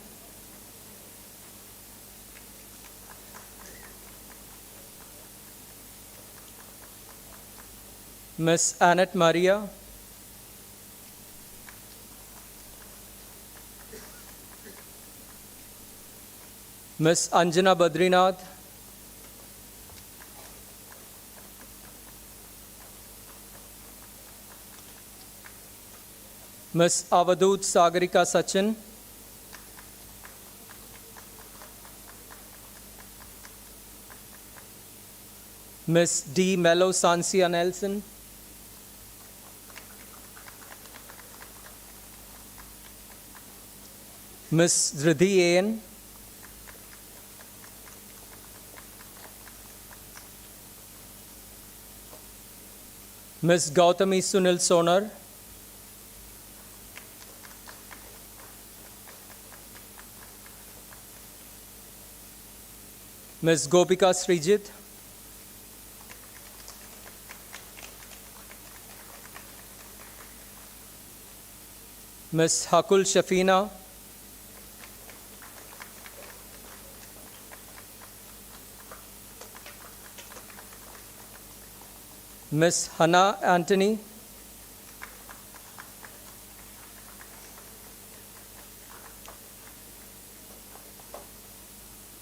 Ms. Annette Maria. Ms. Anjana Badrinath. Ms. Avadut Sagarika Sachin. Ms. D. Mello Sansia Nelson. Ms. Dridhi A.N. Ms. Gautami Sunil Sonar. Ms. Gopika Srijit. Ms. Hakul Shafina. Ms. Hannah Anthony.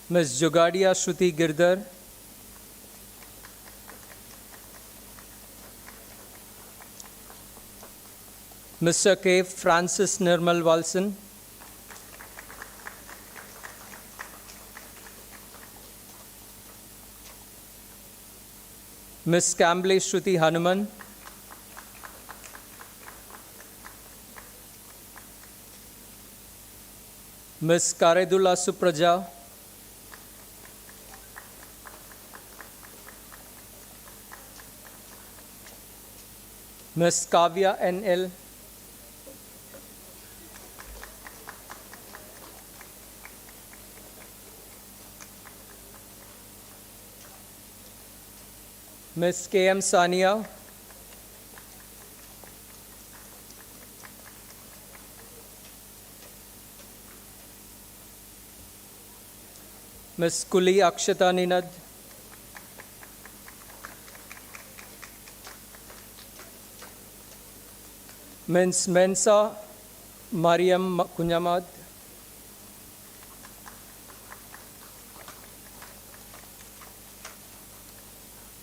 Ms. Jogadia Shruti Girdhar. Mr. K. Francis Nirmal Walson. Ms. Kamble Shruti Hanuman. Ms. Karedullah Supraja. Ms. Kavya N.L. Ms. K.M. Sania. Ms. Kuli Akshata Ninad. Ms. Mensa Mariam Kunyamad.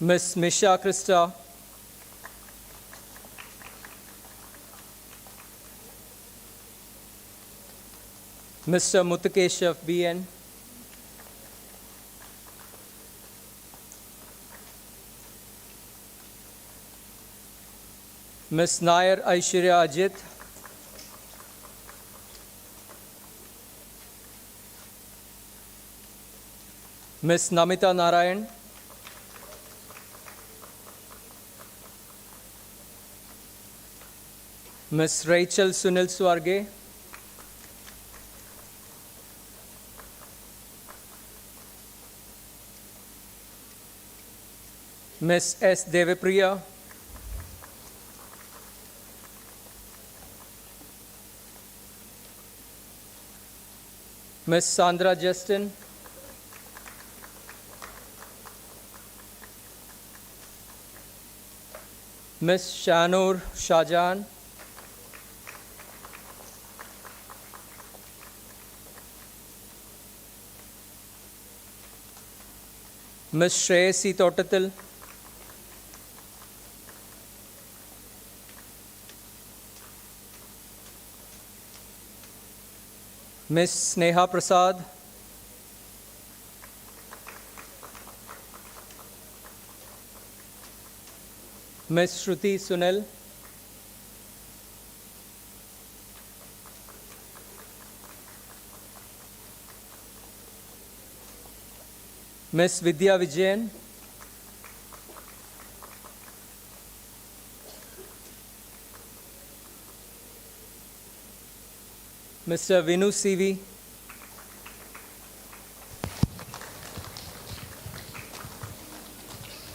Ms. Misha Krista. Mr. Mutukeshav B.N. Ms. Nair Aishwarya Ajit. Ms. Namita Narayan. Ms. Rachel Sunil Swarge. Ms. S. Devapriya. Ms. Sandra Justin. Miss Shanur Shahjan, Miss Shreyasi Totatil, Miss Sneha Prasad, Miss Shruti Sunil, Miss Vidya Vijayan, Mr. Vinu CV,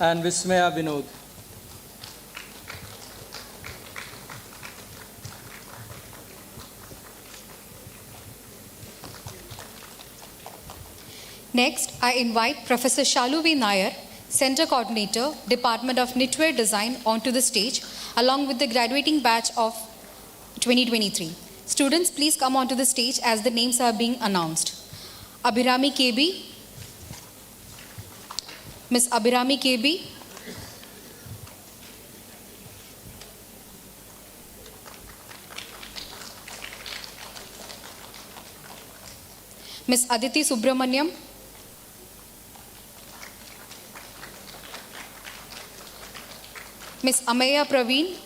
and Vismaya Vinod. Next, I invite Professor Shalu V. Nair, Center Coordinator, Department of Knitwear Design, onto the stage, along with the graduating batch of 2023. Students, please come onto the stage as the names are being announced. Abhirami KB, Miss Abhirami KB, Miss Aditi Subramaniam, Miss Ameya Praveen,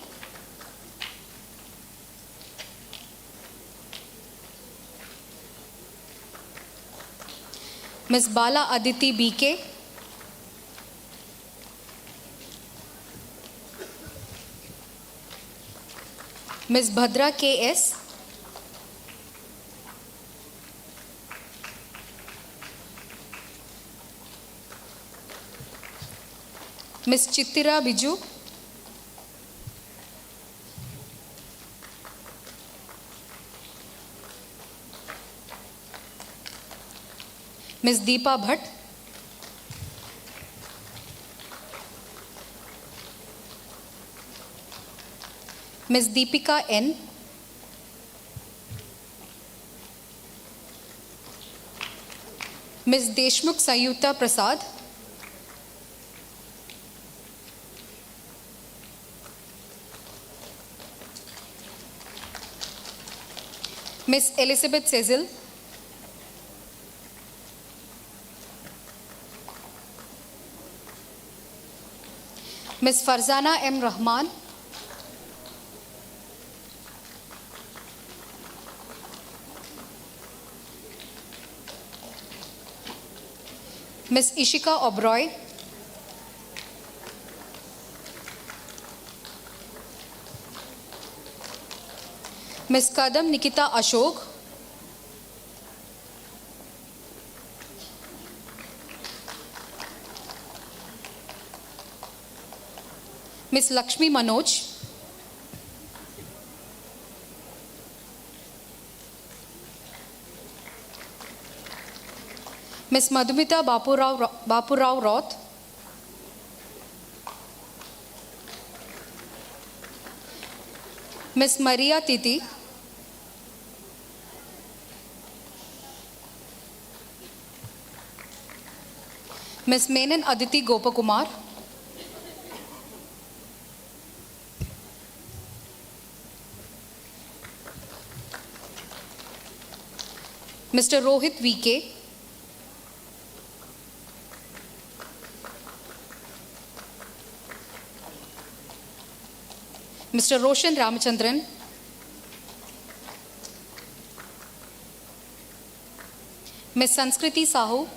Miss Bala Aditi BK, Miss Bhadra KS, Miss Chittira Biju, Miss Deepa Bhatt, Miss Deepika N, Miss Deshmukh Sayuta Prasad, Miss Elizabeth Cecil, Miss Farzana M. Rahman, Miss Ishika Oberoi, Miss Kadam Nikita Ashok, Miss Lakshmi Manoj, Miss Madhumita Bapurao Roth, Miss Maria Titi, Miss Menon Aditi Gopakumar, Mr. Rohit VK, Mr. Roshan Ramachandran, Miss Sanskriti Sahu,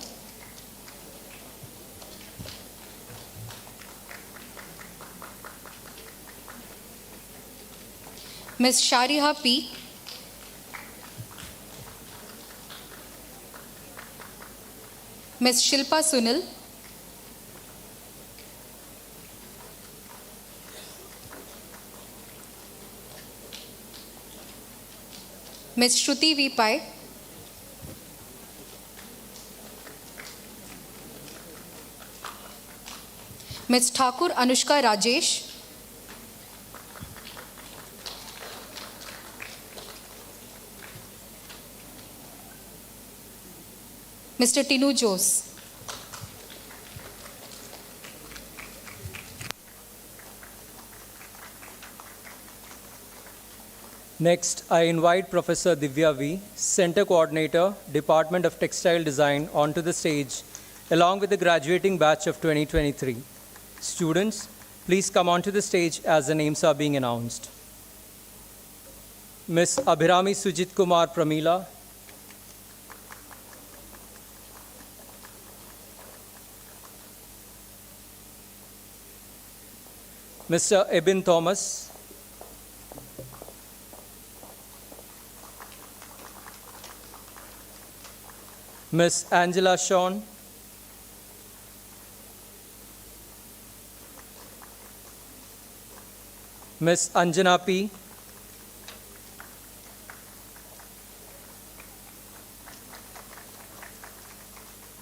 Miss Shariha P, Miss Shilpa Sunil, Miss Shruti V. Pai, Miss Thakur Anushka Rajesh, Mr. Tinu Jose. Next, I invite Professor Divya V, Center Coordinator, Department of Textile Design, onto the stage, along with the graduating batch of 2023. Students, please come onto the stage as the names are being announced. Ms. Abhirami Sujit Kumar Pramila, Mr. Ebin Thomas, Ms. Angela Shawn, Ms. Anjana P,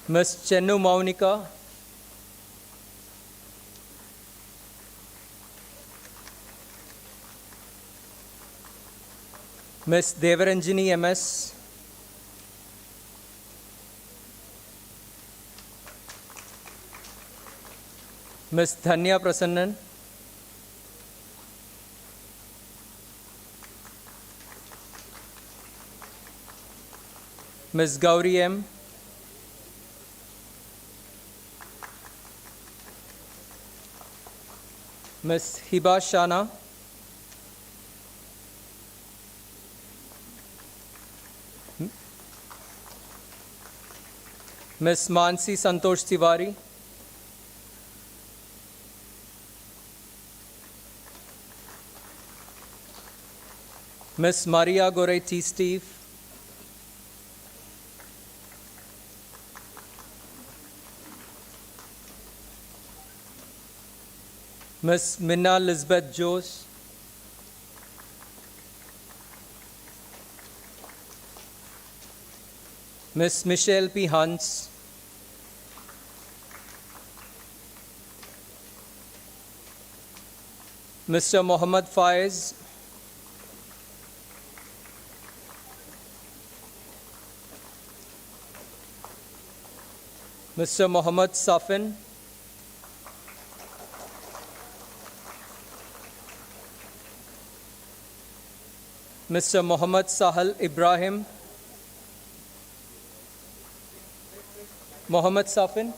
Ms. Chennu Maunika, Ms. Devaranjini MS, Ms. Dhanya Prasannan, Ms. Gauri M, Ms. Hiba Shana, Ms. Mansi Santosh Tiwari, Ms. Maria Goretti Steve, Ms. Minna Lisbeth Jose, Ms. Michelle P. Hans, Mr. Mohammad Faiz, Mr. Mohammad Safin, Mr. Mohammad Sahal Ibrahim, Mohammad Safin,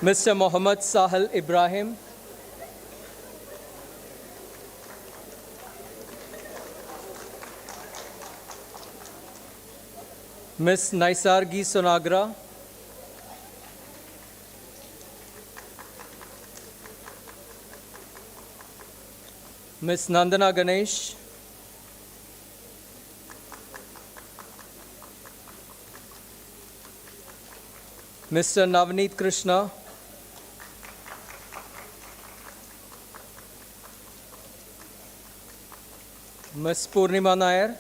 Mr. Mohammad Sahal Ibrahim, Ms. Naisargi Sonagra, Ms. Nandana Ganesh, Mr. Navneet Krishna, Ms. Purnima Nair,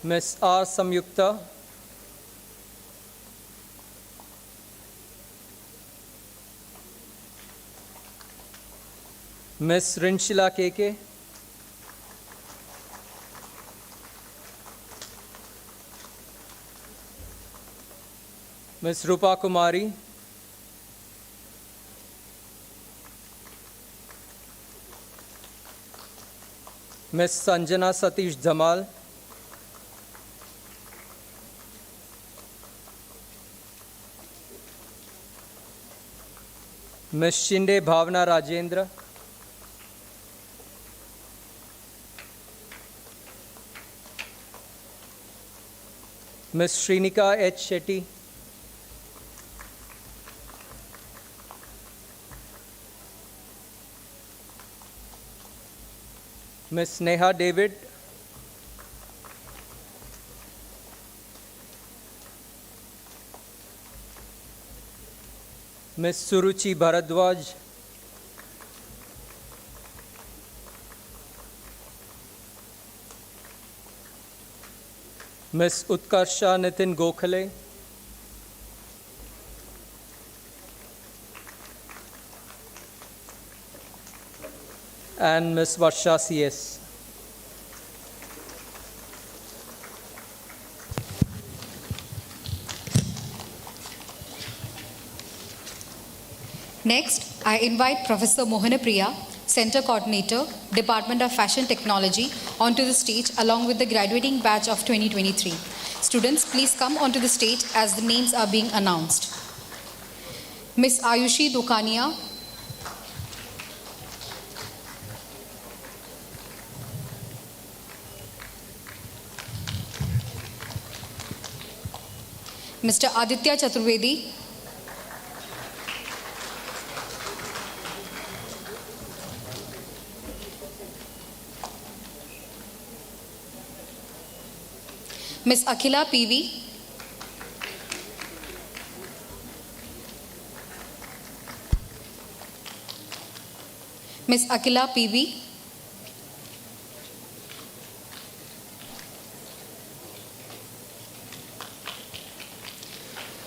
Ms. R. Samyukta, Ms. Rinshila Keke, Ms. Rupa Kumari, Ms. Sanjana Satish Jamal, Ms. Shinde Bhavna Rajendra, Ms. Shrinika H. Shetty, Ms. Neha David, Ms. Suruchi Bharadwaj, Ms. Utkarsha Nitin Gokhale, and Ms. Varsha CS. Next, I invite Professor Mohana Priya, Center Coordinator, Department of Fashion Technology, onto the stage along with the graduating batch of 2023. Students, please come onto the stage as the names are being announced. Ms. Ayushi Dokania, Mr. Aditya Chaturvedi, Ms. Akhila PV, Ms. Akhila PV,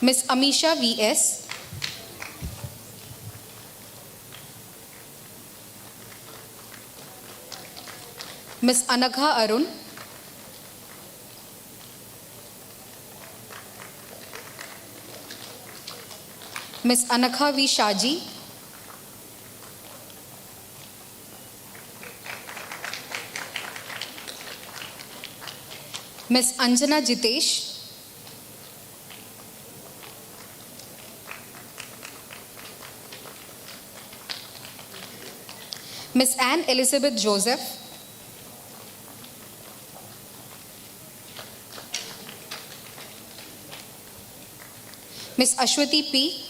Ms. Amisha VS, Ms. Anagha Arun, Ms. Anagha V. Shaji, Ms. Anjana Jitesh, Ms. Anne Elizabeth Joseph, Ms. Ashwati P,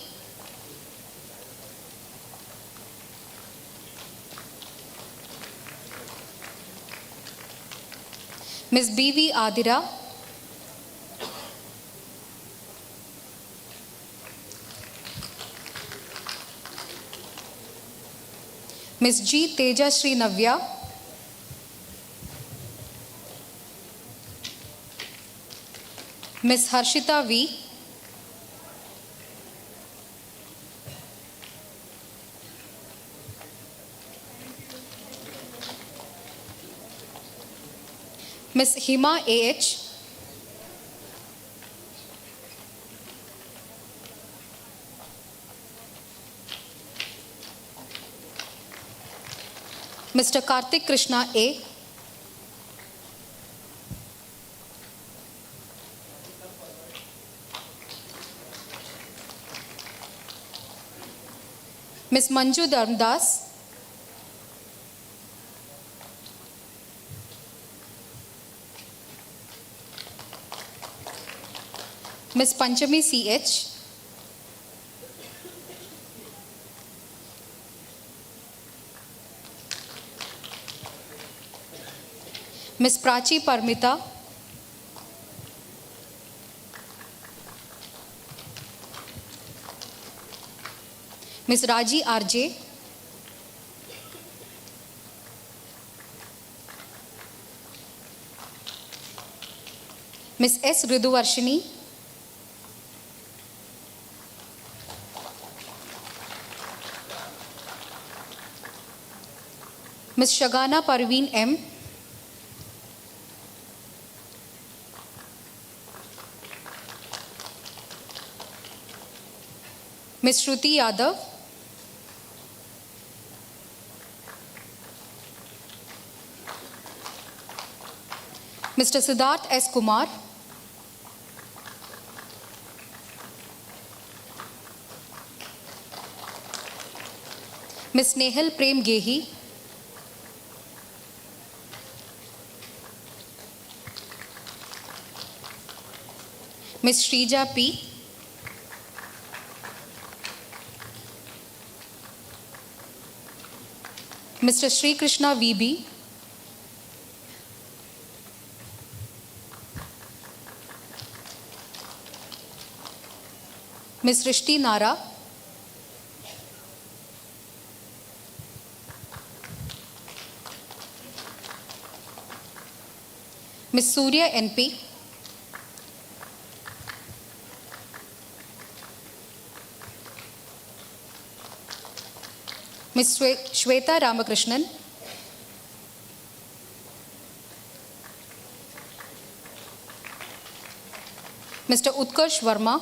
Ms. B.V. Adira, Ms. G. Teja Sri Navya, Ms. Harshita V, Ms. Hima A.H., Mr. Karthik Krishna A, Ms. Manju Dharmdas, Ms. Panchami C.H., Ms. Prachi Parmita, Ms. Raji R.J., Ms. S. Riduvarshini, Ms. Shagana Parveen M, Ms. Shruti Yadav, Mr. Siddharth S. Kumar, Ms. Nehal Prem Gehi, Ms. Shrija P, Mr. Sri Krishna VB, Ms. Rishti Nara, Ms. Surya NP, Ms. Shweta Ramakrishnan, Mr. Utkarsh Verma,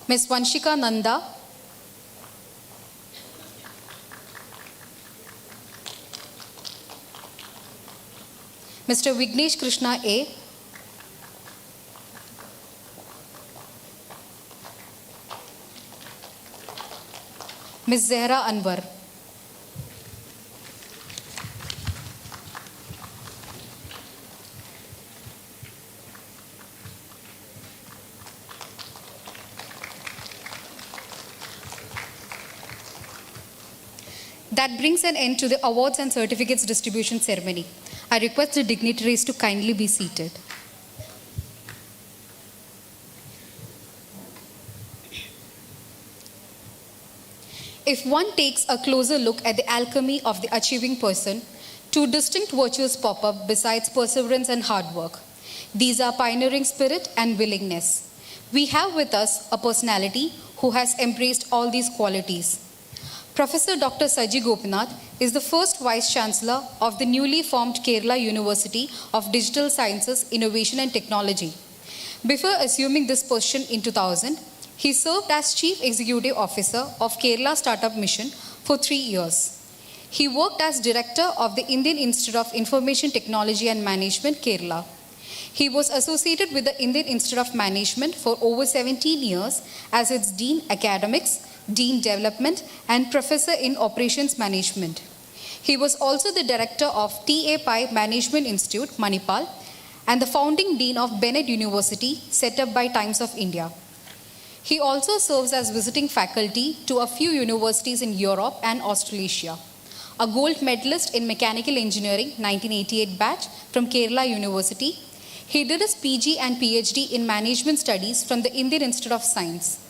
Ms. Vanshika Nanda, Mr. Vignesh Krishna A, Ms. Zehra Anwar. That brings an end to the awards and certificates distribution ceremony. I request the dignitaries to kindly be seated. If one takes a closer look at the alchemy of the achieving person, two distinct virtues pop up besides perseverance and hard work. These are pioneering spirit and willingness. We have with us a personality who has embraced all these qualities. Professor Dr. Saji Gopinath is the first Vice Chancellor of the newly formed Kerala University of Digital Sciences, Innovation and Technology. Before assuming this position in 2000, he served as Chief Executive Officer of Kerala Startup Mission for 3 years. He worked as Director of the Indian Institute of Information Technology and Management, Kerala. He was associated with the Indian Institute of Management for over 17 years as its Dean Academics, Dean Development, and Professor in Operations Management. He was also the Director of TA Pai Management Institute, Manipal, and the founding Dean of Bennett University, set up by Times of India. He also serves as visiting faculty to a few universities in Europe and Australasia. A gold medalist in Mechanical Engineering 1988 batch from Kerala University, he did his PG and PhD in Management Studies from the Indian Institute of Science.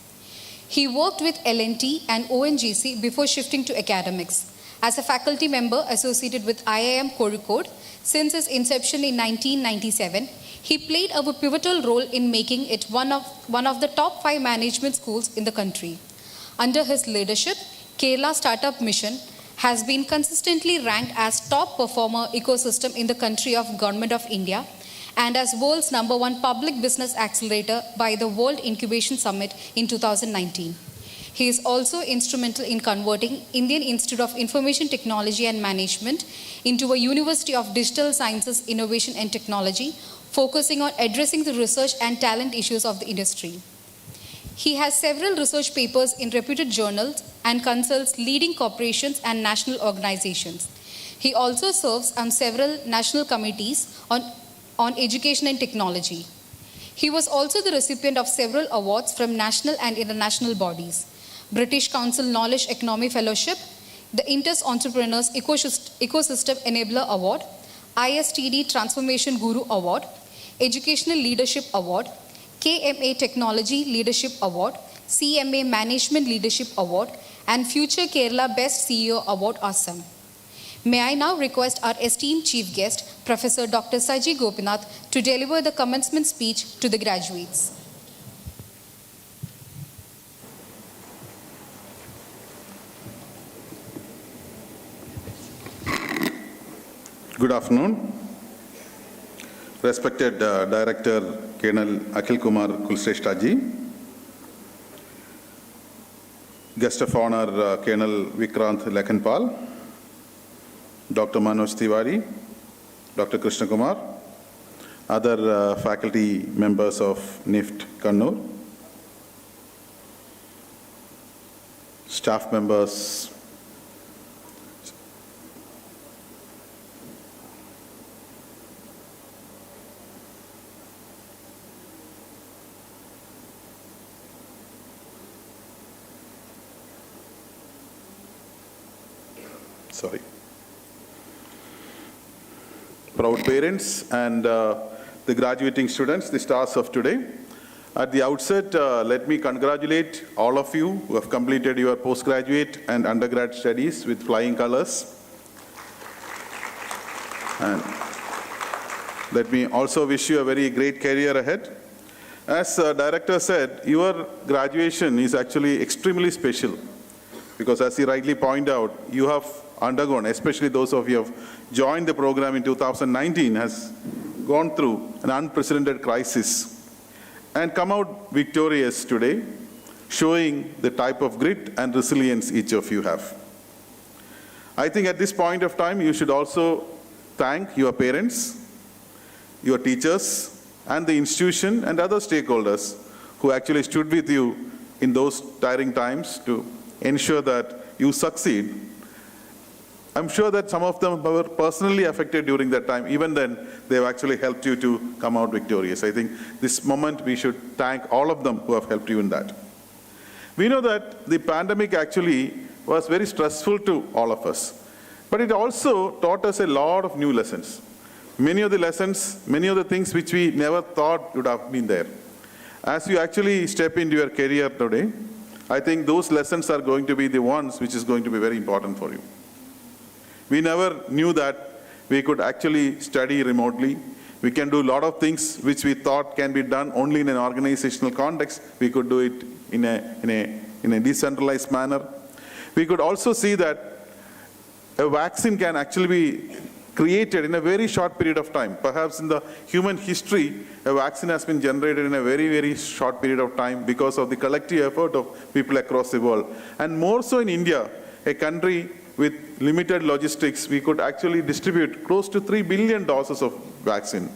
He worked with L&T and ONGC before shifting to academics. As a faculty member associated with IIM Kozhikode since its inception in 1997, he played a pivotal role in making it one of the top 5 management schools in the country. Under his leadership, Kerala Startup Mission has been consistently ranked as top performer ecosystem in the country of Government of India and as world's #1 public business accelerator by the World Incubation Summit in 2019. He is also instrumental in converting Indian Institute of Information Technology and Management into a University of Digital Sciences, Innovation and Technology, focusing on addressing the research and talent issues of the industry. He has several research papers in reputed journals and consults leading corporations and national organizations. He also serves on several national committees on education and technology. He was also the recipient of several awards from national and international bodies: British Council Knowledge Economy Fellowship, the Inter Entrepreneurs Ecosystem Enabler Award, ISTD Transformation Guru Award, Educational Leadership Award, KMA Technology Leadership Award, CMA Management Leadership Award, and Future Kerala Best CEO Award Assam. May I now request our esteemed chief guest, Professor Dr. Saji Gopinath, to deliver the commencement speech to the graduates. Good afternoon. Respected Director Colonel Akil Kumar Kulshrestha ji, Guest of Honor Colonel Vikrant Lekhanpal, Dr. Manoj Tiwari, Dr. Krishna Kumar, other faculty members of NIFT Kannur, staff members, proud parents and the graduating students, the stars of today. At the outset, let me congratulate all of you who have completed your postgraduate and undergrad studies with flying colors. And let me also wish you a very great career ahead. As the director said, your graduation is actually extremely special because, as he rightly pointed out, you have undergone, especially those of you who have joined the program in 2019, has gone through an unprecedented crisis and come out victorious today, showing the type of grit and resilience each of you have. I think at this point of time, you should also thank your parents, your teachers, and the institution and other stakeholders who actually stood with you in those tiring times to ensure that you succeed. I'm sure that some of them were personally affected during that time. Even then, they've actually helped you to come out victorious. I think this moment we should thank all of them who have helped you in that. We know that the pandemic actually was very stressful to all of us, but it also taught us a lot of new lessons. Many of the lessons, many of the things which we never thought would have been there. As you actually step into your career today, I think those lessons are going to be the ones which is going to be very important for you. We never knew that we could actually study remotely. We can do a lot of things which we thought can be done only in an organizational context. We could do it in a decentralized manner. We could also see that a vaccine can actually be created in a very short period of time. Perhaps in the human history, a vaccine has been generated in a very, very short period of time because of the collective effort of people across the world. And more so in India, a country with limited logistics, we could actually distribute close to 3 billion doses of vaccine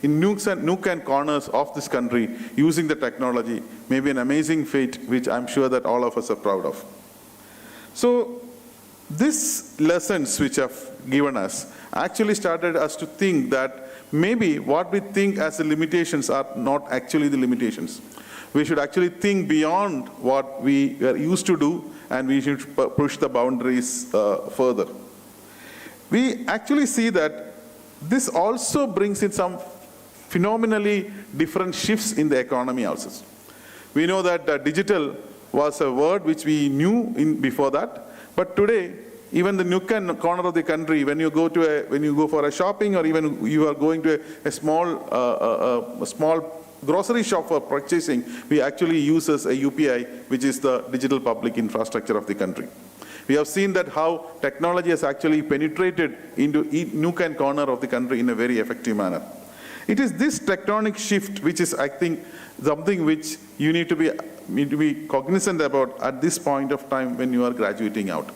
in nook and corners of this country using the technology. Maybe an amazing feat, which I'm sure that all of us are proud of. So these lessons which have given us actually started us to think that maybe what we think as the limitations are not actually the limitations. We should actually think beyond what we are used to do, and we should push the boundaries further. We actually see that this also brings in some phenomenally different shifts in the economy also. We know that digital was a word which we knew before that, but today, even the nook and corner of the country, when you go for a shopping, or even you are going to a small grocery shop for purchasing, we actually use a UPI, which is the digital public infrastructure of the country. We have seen that how technology has actually penetrated into nook and corner of the country in a very effective manner. It is this tectonic shift which is, I think, something which you need to be cognizant about at this point of time when you are graduating out.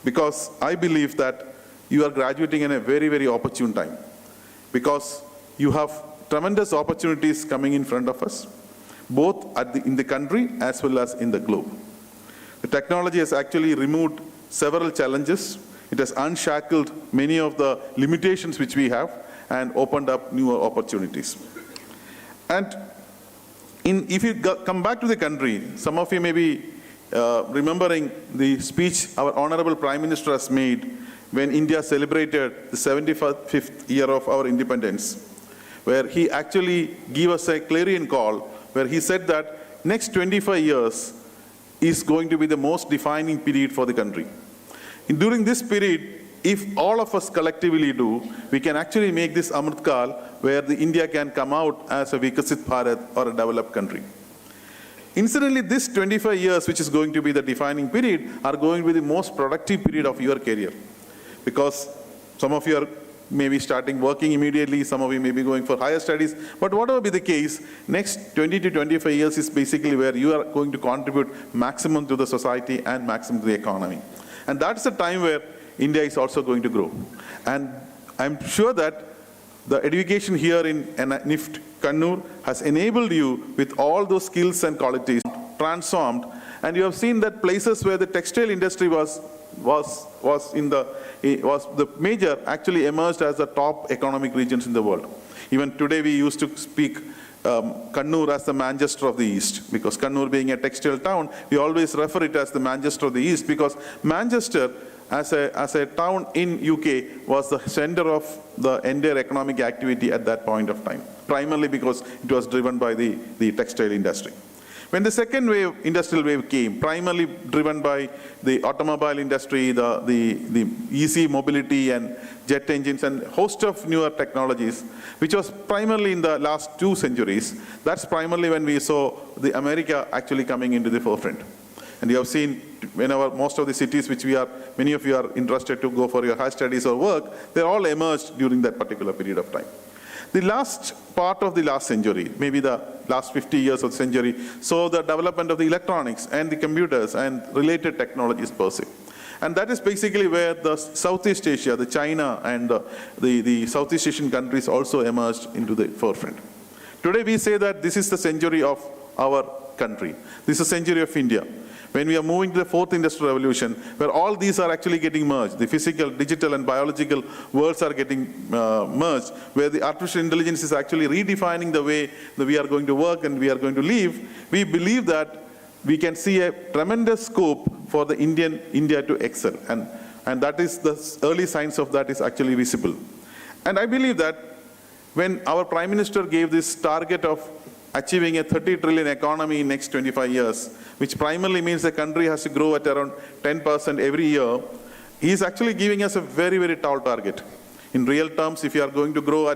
Because I believe that you are graduating in a very, very opportune time. Because you have tremendous opportunities coming in front of us, both in the country as well as in the globe. The technology has actually removed several challenges. It has unshackled many of the limitations which we have and opened up newer opportunities. And if you come back to the country, some of you may be remembering the speech our Honorable Prime Minister has made when India celebrated the 75th year of our independence, where he actually gave us a clarion call, where he said that next 25 years is going to be the most defining period for the country. And during this period, if all of us collectively do, we can actually make this Amrit Kal, where the India can come out as a Vikasit Bharat or a developed country. Incidentally, this 25 years, which is going to be the defining period, are going to be the most productive period of your career. Because some of you are maybe starting working immediately, some of you may be going for higher studies, but whatever be the case, next 20 to 25 years is basically where you are going to contribute maximum to the society and maximum to the economy. And that's the time where India is also going to grow. And I'm sure that the education here in NIFT Kannur has enabled you with all those skills and qualities transformed, and you have seen that places where the textile industry was the major, actually emerged as the top economic regions in the world. Even today we used to speak Kannur as the Manchester of the East, because Kannur being a textile town, we always refer it as the Manchester of the East, because Manchester as a town in UK was the center of the entire economic activity at that point of time. primarily because it was driven by the textile industry. When the second wave, industrial wave came, primarily driven by the automobile industry, the easy mobility and jet engines and host of newer technologies, which was primarily in the last 2 centuries, that's primarily when we saw the America actually coming into the forefront. And you have seen whenever most of the cities which many of you are interested to go for your higher studies or work, they all emerged during that particular period of time. The last part of the last century, maybe the last 50 years of the century, saw the development of the electronics and the computers and related technologies per se. And that is basically where the Southeast Asia, the China and the Southeast Asian countries also emerged into the forefront. Today we say that this is the century of our country. This is the century of India. When we are moving to the 4th industrial revolution, where all these are actually getting merged, the physical, digital, and biological worlds are getting merged, where the artificial intelligence is actually redefining the way that we are going to work and we are going to live, we believe that we can see a tremendous scope for the India to excel. And that is the early signs of that is actually visible. And I believe that when our Prime Minister gave this target of achieving a 30 trillion economy in next 25 years, which primarily means the country has to grow at around 10% every year, he is actually giving us a very, very tall target. In real terms, if you are going to grow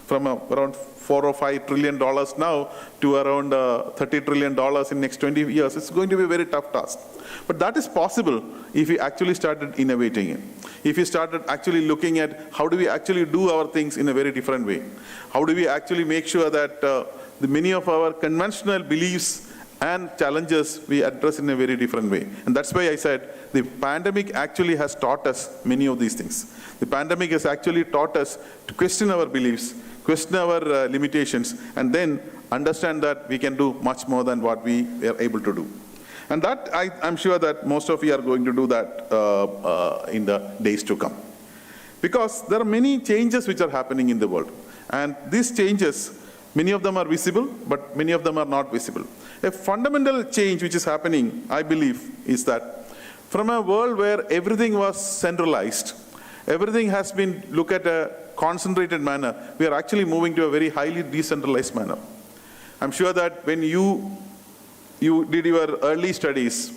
from around $4 or $5 trillion now to around $30 trillion in next 20 years, it's going to be a very tough task. But that is possible if we actually started innovating it. If we started actually looking at how do we actually do our things in a very different way. How do we actually make sure that many of our conventional beliefs and challenges we address in a very different way. And that's why I said the pandemic actually has taught us many of these things. The pandemic has actually taught us to question our beliefs, question our limitations, and then understand that we can do much more than what we are able to do. And that, I'm sure that most of you are going to do that in the days to come. Because there are many changes which are happening in the world. And these changes, many of them are visible, but many of them are not visible. A fundamental change which is happening, I believe, is that from a world where everything was centralized, everything has been looked at a concentrated manner, we are actually moving to a very highly decentralized manner. I'm sure that when you did your early studies,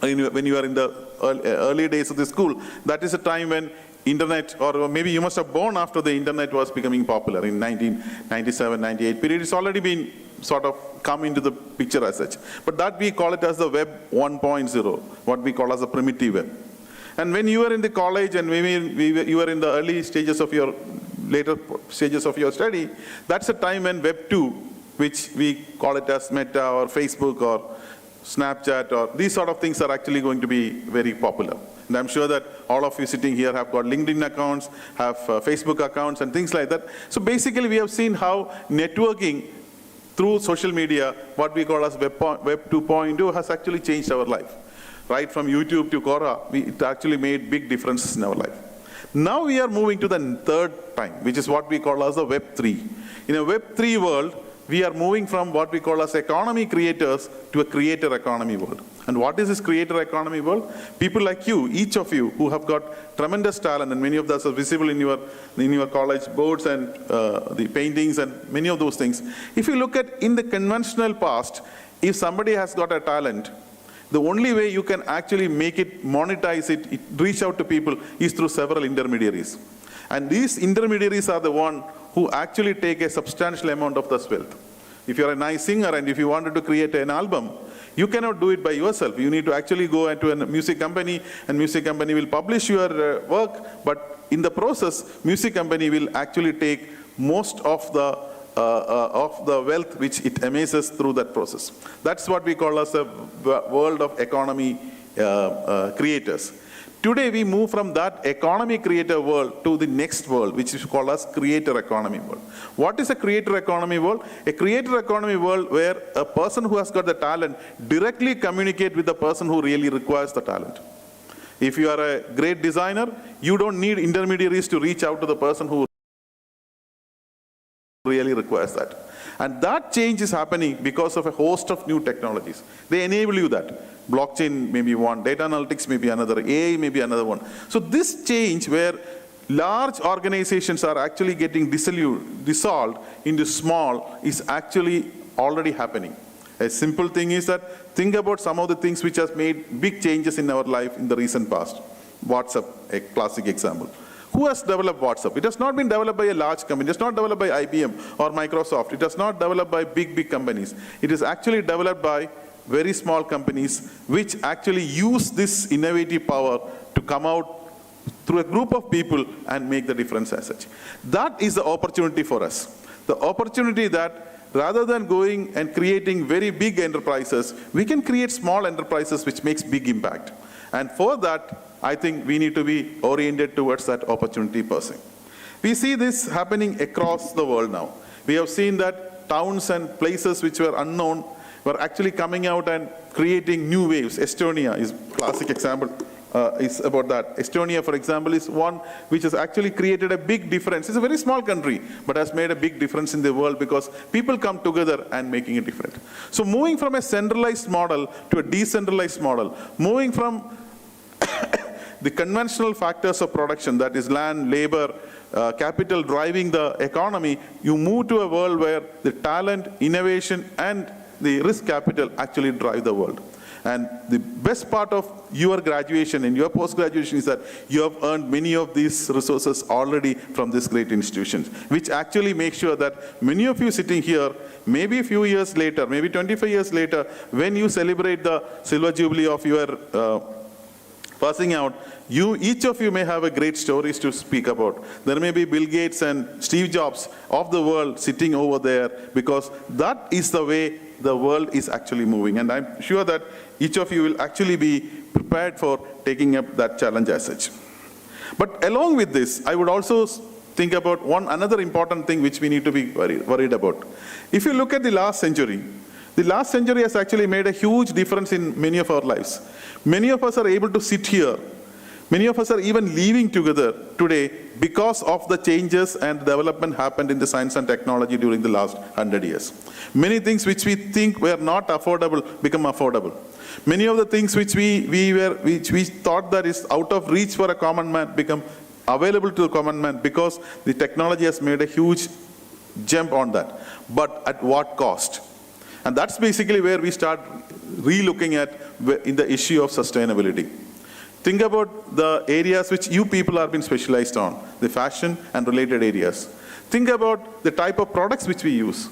when you are in the early days of the school, that is a time when internet, or maybe you must have born after the internet was becoming popular in 1997, 98 period. It's already been sort of come into the picture as such. But that we call it as the Web 1.0, what we call as a primitive web. And when you were in the college and maybe you were in the early stages of your, later stages of your study, that's a time when Web 2, which we call it as Meta or Facebook or Snapchat or these sort of things are actually going to be very popular. And I'm sure that all of you sitting here have got LinkedIn accounts, have Facebook accounts and things like that. So basically we have seen how networking through social media, what we call as Web 2.0 has actually changed our life. Right from YouTube to Quora, it actually made big differences in our life. Now we are moving to the third time, which is what we call as the Web 3. In a Web 3 world, we are moving from what we call as economy creators to a creator economy world. And what is this creator economy world? People like you, each of you, who have got tremendous talent, and many of those are visible in your college boards and the paintings and many of those things. If you look at in the conventional past, if somebody has got a talent, the only way you can actually make it, monetize it, reach out to people is through several intermediaries. And these intermediaries are the one who actually take a substantial amount of this wealth. If you're a nice singer and if you wanted to create an album, you cannot do it by yourself. You need to actually go into a music company, and music company will publish your work, but in the process, music company will actually take most of the wealth which it amasses through that process. That's what we call as a world of economy creators. Today we move from that economy creator world to the next world, which is called as creator economy world. What is a creator economy world? A creator economy world where a person who has got the talent directly communicate with the person who really requires the talent. If you are a great designer, you don't need intermediaries to reach out to the person who really requires that. And that change is happening because of a host of new technologies. They enable you that. Blockchain may be one, data analytics may be another, AI may be another one. So this change where large organizations are actually getting dissolved into small is actually already happening. A simple thing is that think about some of the things which has made big changes in our life in the recent past. WhatsApp, a classic example. Who has developed WhatsApp? It has not been developed by a large company. It is not developed by IBM or Microsoft. It is not developed by big companies. It is actually developed by very small companies which actually use this innovative power to come out through a group of people and make the difference as such. That is the opportunity for us. The opportunity that rather than going and creating very big enterprises, we can create small enterprises which makes big impact. And for that, I think we need to be oriented towards that opportunity per se. We see this happening across the world now. We have seen that towns and places which were unknown were actually coming out and creating new waves. Estonia is a classic example. Is about that. Estonia, for example, is one which has actually created a big difference. It's a very small country, but has made a big difference in the world because people come together and making it different. So moving from a centralized model to a decentralized model, moving from the conventional factors of production, that is land, labor, capital driving the economy, you move to a world where the talent, innovation, and the risk capital actually drive the world. And the best part of your graduation and your post-graduation is that you have earned many of these resources already from these great institutions, which actually make sure that many of you sitting here, maybe a few years later, maybe 25 years later, when you celebrate the silver jubilee of your passing out, each of you may have a great stories to speak about. There may be Bill Gates and Steve Jobs of the world sitting over there because that is the way the world is actually moving. And I'm sure that each of you will actually be prepared for taking up that challenge as such. But along with this, I would also think about another important thing which we need to be worried about. If you look at the last century has actually made a huge difference in many of our lives. Many of us are able to sit here. Many of us are even living together today because of the changes and development happened in the science and technology during the last 100 years. Many things which we think were not affordable become affordable. Many of the things which we thought that is out of reach for a common man become available to a common man because the technology has made a huge jump on that. But at what cost? And that's basically where we start re-looking at in the issue of sustainability. Think about the areas which you people have been specialized on, the fashion and related areas. Think about the type of products which we use.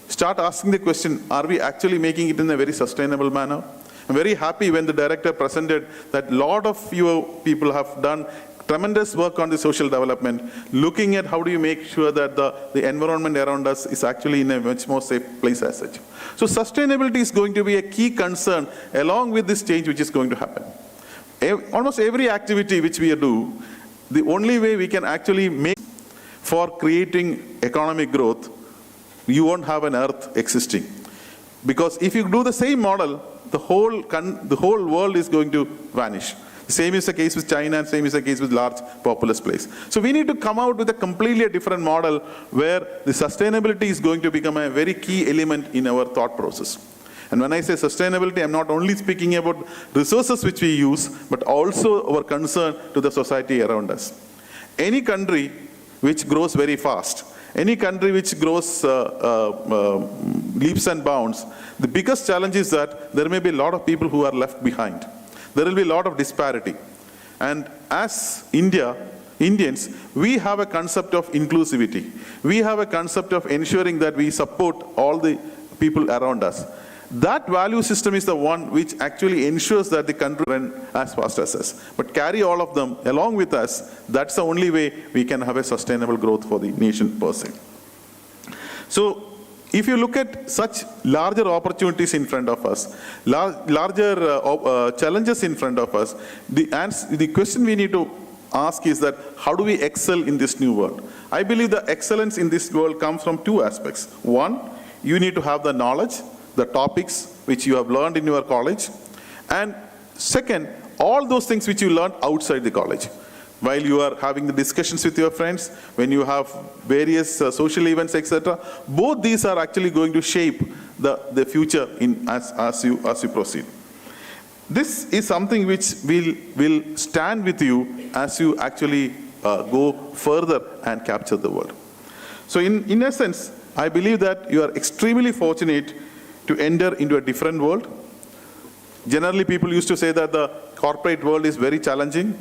Start asking the question, are we actually making it in a very sustainable manner? I'm very happy when the director presented that a lot of you people have done tremendous work on the social development, looking at how do you make sure that the environment around us is actually in a much more safe place as such. So sustainability is going to be a key concern along with this change which is going to happen. Almost every activity which we do, the only way we can actually make for creating economic growth, you won't have an earth existing. Because if you do the same model, the whole world is going to vanish. The same is the case with China, and same is the case with large populous place. So we need to come out with a completely different model where the sustainability is going to become a very key element in our thought process. And when I say sustainability, I'm not only speaking about resources which we use, but also our concern to the society around us. Any country which grows very fast, any country which grows leaps and bounds, the biggest challenge is that there may be a lot of people who are left behind. There will be a lot of disparity. And as Indians, we have a concept of inclusivity. We have a concept of ensuring that we support all the people around us. That value system is the one which actually ensures that the country runs as fast as us. But carry all of them along with us. That's the only way we can have a sustainable growth for the nation per se. So, if you look at such larger opportunities in front of us, larger challenges in front of us, the question we need to ask is that how do we excel in this new world? I believe the excellence in this world comes from two aspects. One, you need to have the knowledge, the topics which you have learned in your college. And second, all those things which you learned outside the college. While you are having the discussions with your friends, when you have various social events, etc., both these are actually going to shape the future as you proceed. This is something which will stand with you as you actually go further and capture the world. So in essence, I believe that you are extremely fortunate to enter into a different world. Generally, people used to say that the corporate world is very challenging,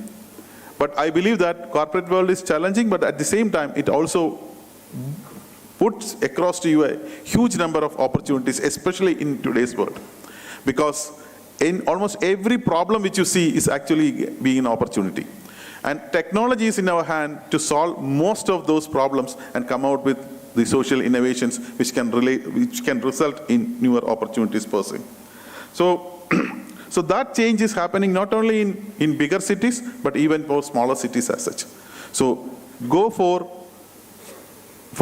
but I believe that corporate world is challenging, but at the same time, it also puts across to you a huge number of opportunities, especially in today's world. Because in almost every problem which you see is actually being an opportunity. And technology is in our hand to solve most of those problems and come out with the social innovations which can result in newer opportunities per se. So that change is happening not only in bigger cities, but even for smaller cities as such. So go for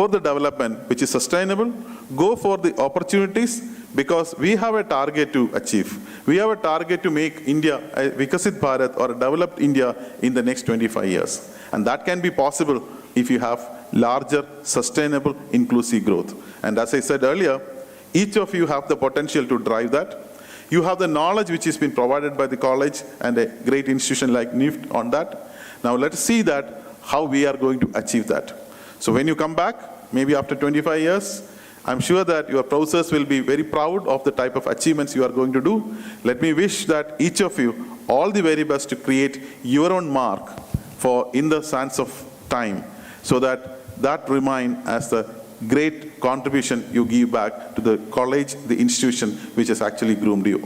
the development which is sustainable, go for the opportunities, because we have a target to achieve. We have a target to make India a Vikasit Bharat or a developed India in the next 25 years. And that can be possible if you have larger, sustainable, inclusive growth. And as I said earlier, each of you have the potential to drive that. You have the knowledge which has been provided by the college and a great institution like NIFT on that. Now let's see that how we are going to achieve that. So when you come back, maybe after 25 years, I'm sure that your professors will be very proud of the type of achievements you are going to do. Let me wish that each of you all the very best to create your own mark for in the sands of time, so that remain as the great contribution you give back to the college, the institution which has actually groomed you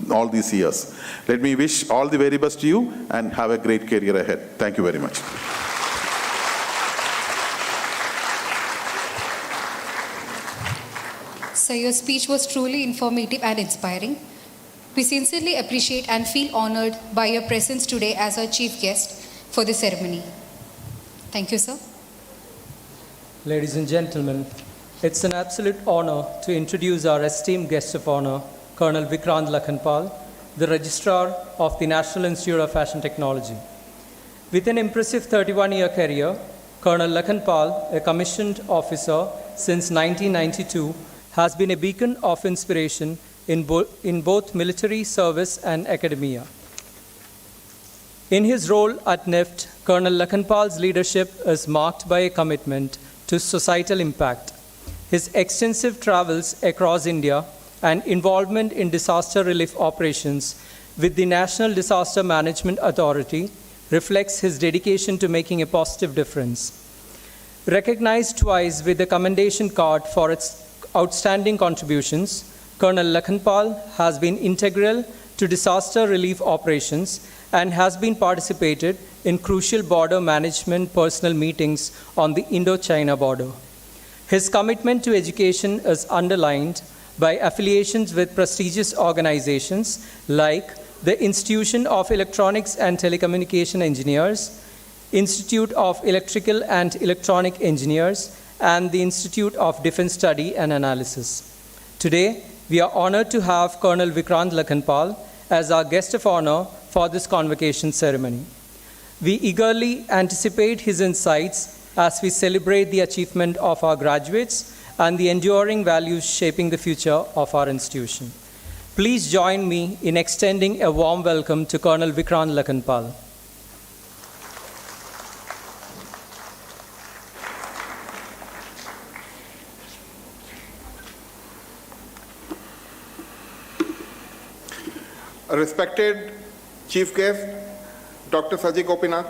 all these years. Let me wish all the very best to you and have a great career ahead. Thank you very much. Sir, your speech was truly informative and inspiring. We sincerely appreciate and feel honored by your presence today as our chief guest for the ceremony. Thank you, sir. Ladies and gentlemen, it's an absolute honor to introduce our esteemed guest of honor, Colonel Vikrant Lakhanpal, the Registrar of the National Institute of Fashion Technology. With an impressive 31-year career, Colonel Lakhanpal, a commissioned officer since 1992, has been a beacon of inspiration in both military service and academia. In his role at NIFT, Colonel Lakhanpal's leadership is marked by a commitment to societal impact. His extensive travels across India and involvement in disaster relief operations with the National Disaster Management Authority reflects his dedication to making a positive difference. Recognized twice with the Commendation Card for its outstanding contributions, Colonel Lakhanpal has been integral to disaster relief operations and has been participated in crucial border management personnel meetings on the Indo-China border. His commitment to education is underlined by affiliations with prestigious organizations like the Institution of Electronics and Telecommunication Engineers, Institute of Electrical and Electronic Engineers, and the Institute of Defense Study and Analysis. Today, we are honored to have Colonel Vikrant Lakhanpal as our guest of honor for this convocation ceremony. We eagerly anticipate his insights as we celebrate the achievement of our graduates and the enduring values shaping the future of our institution. Please join me in extending a warm welcome to Colonel Vikrant Lakhanpal. Respected Chief Guest, Dr. Saji Gopinath,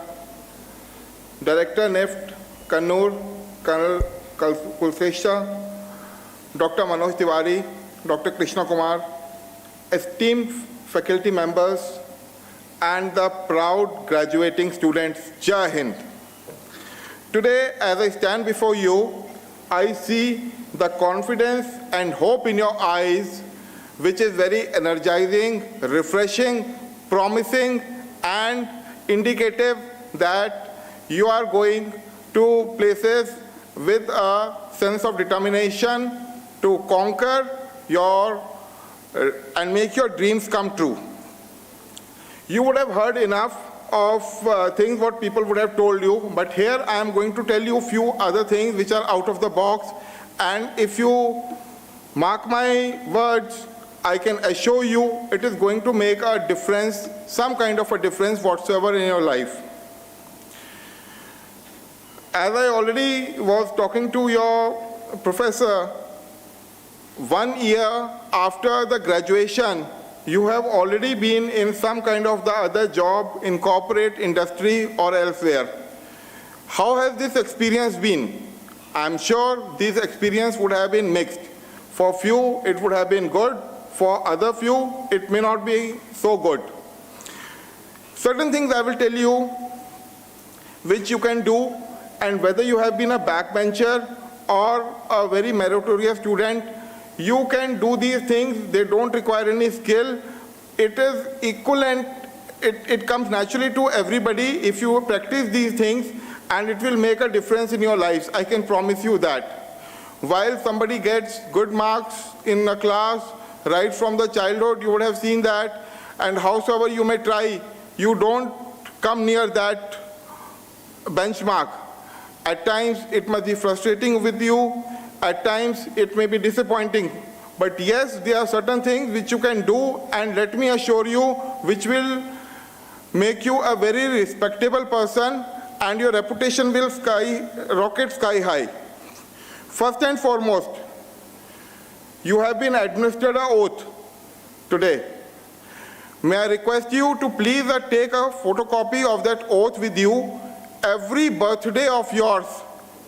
Director NIFT, Kannur, Colonel Kulseshta, Dr. Manoj Tiwari, Dr. Krishna Kumar, esteemed faculty members, and the proud graduating students, Jai Hind. Today, as I stand before you, I see the confidence and hope in your eyes, which is very energizing, refreshing, promising, and indicative that you are going to places with a sense of determination to conquer and make your dreams come true. You would have heard enough of things what people would have told you, but here I am going to tell you a few other things which are out of the box, and if you mark my words, I can assure you it is going to make a difference, some kind of a difference whatsoever in your life. As I already was talking to your professor, 1 year after the graduation, you have already been in some kind of the other job in corporate industry or elsewhere. How has this experience been? I'm sure this experience would have been mixed. For few, it would have been good. For other few, it may not be so good. Certain things I will tell you which you can do, and whether you have been a backbencher or a very meritorious student, you can do these things. They don't require any skill. It is equivalent. It comes naturally to everybody if you practice these things, and it will make a difference in your lives. I can promise you that. While somebody gets good marks in a class, right from the childhood, you would have seen that, and howsoever you may try, you don't come near that benchmark. At times, it must be frustrating with you. At times, it may be disappointing. But yes, there are certain things which you can do, and let me assure you, which will make you a very respectable person, and your reputation will rocket sky high. First and foremost, you have been administered an oath today. May I request you to please take a photocopy of that oath with you. Every birthday of yours,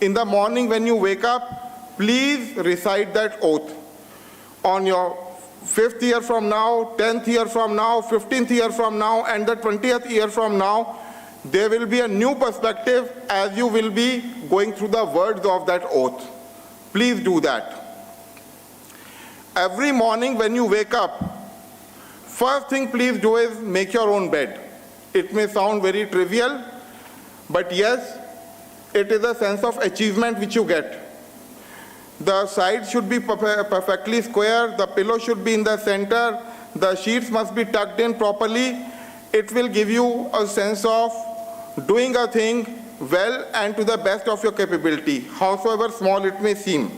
in the morning when you wake up, please recite that oath. On your 5th year from now, 10th year from now, 15th year from now, and the 20th year from now, there will be a new perspective as you will be going through the words of that oath. Please do that. Every morning when you wake up, first thing please do is make your own bed. It may sound very trivial, but yes, it is a sense of achievement which you get. The sides should be perfectly square, the pillow should be in the center, the sheets must be tucked in properly. It will give you a sense of doing a thing well and to the best of your capability, howsoever small it may seem.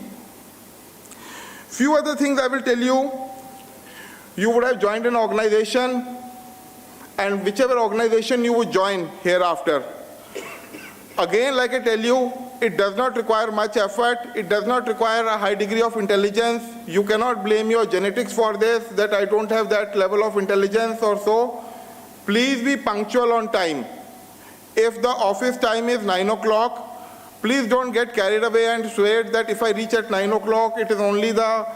Few other things I will tell you. You would have joined an organization, and whichever organization you would join hereafter, again, like I tell you, it does not require much effort. It does not require a high degree of intelligence. You cannot blame your genetics for this, that I don't have that level of intelligence or so. Please be punctual on time. If the office time is 9 o'clock, please don't get carried away and swear that if I reach at 9 o'clock, it is only the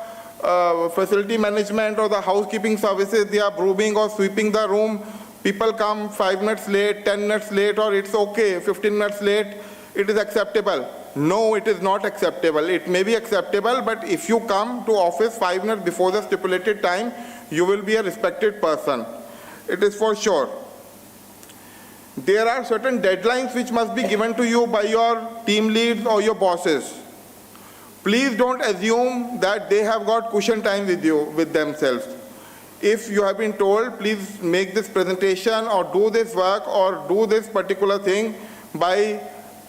facility management or the housekeeping services, they are brooming or sweeping the room. People come 5 minutes late, 10 minutes late, or it's okay, 15 minutes late, it is acceptable. No, it is not acceptable. It may be acceptable, but if you come to office 5 minutes before the stipulated time, you will be a respected person. It is for sure. There are certain deadlines which must be given to you by your team leads or your bosses. Please don't assume that they have got cushion time with themselves. If you have been told, please make this presentation or do this work or do this particular thing by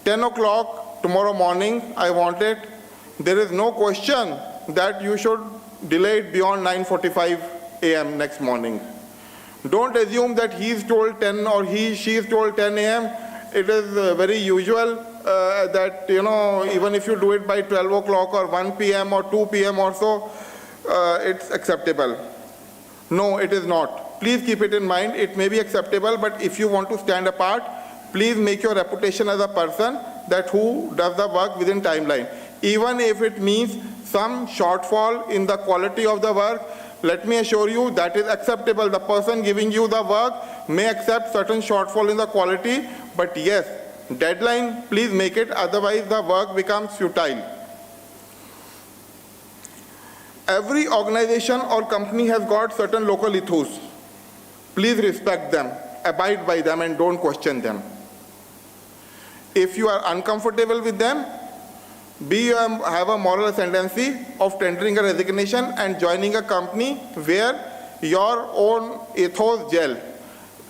10 o'clock tomorrow morning, I want it. There is no question that you should delay it beyond 9:45 a.m. next morning. Don't assume that he is told 10 or she is told 10 a.m. It is very usual that, even if you do it by 12 o'clock or 1 p.m. or 2 p.m. or so, it's acceptable. No, it is not. Please keep it in mind. It may be acceptable, but if you want to stand apart, please make your reputation as a person that who does the work within timeline. Even if it means some shortfall in the quality of the work, let me assure you that is acceptable. The person giving you the work may accept certain shortfall in the quality, but yes, deadline, please make it, otherwise the work becomes futile. Every organization or company has got certain local ethos. Please respect them, abide by them, and don't question them. If you are uncomfortable with them, have a moral ascendancy of tendering a resignation and joining a company where your own ethos gel.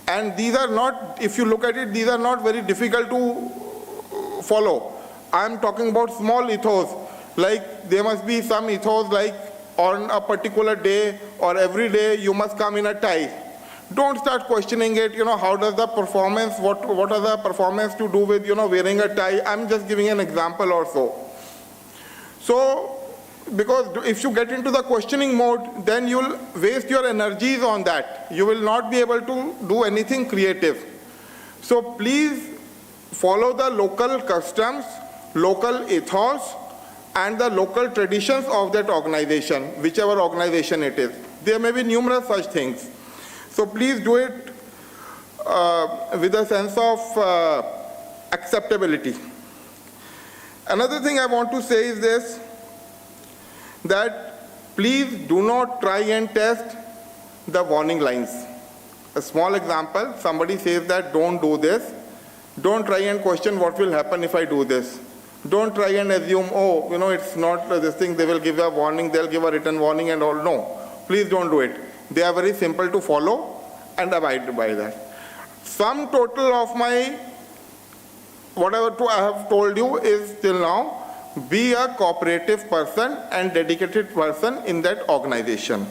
And these are not, if you look at it, these are not very difficult to follow. I'm talking about small ethos, like there must be some ethos like on a particular day or every day you must come in a tie. don't start questioning it, how does the performance, what are the performance to do with, wearing a tie. I'm just giving an example or so. So, because if you get into the questioning mode, then you'll waste your energies on that. You will not be able to do anything creative. So please follow the local customs, local ethos, and the local traditions of that organization, whichever organization it is. There may be numerous such things. So please do it with a sense of acceptability. Another thing I want to say is this, that please do not try and test the warning lines. A small example, somebody says that don't do this. Don't try and question what will happen if I do this. Don't try and assume, it's not this thing, they will give a warning, they'll give a written warning and all. No, please don't do it. They are very simple to follow and abide by that. Sum total of my, whatever I have told you is till now, be a cooperative person and dedicated person in that organization.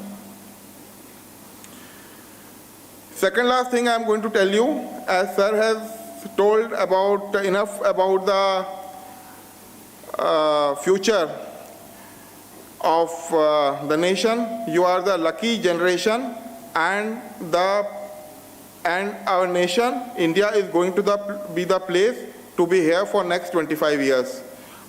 Second last thing I am going to tell you, as sir has told about enough about the future of the nation, you are the lucky generation, and our nation, India, is going to be the place to be here for next 25 years.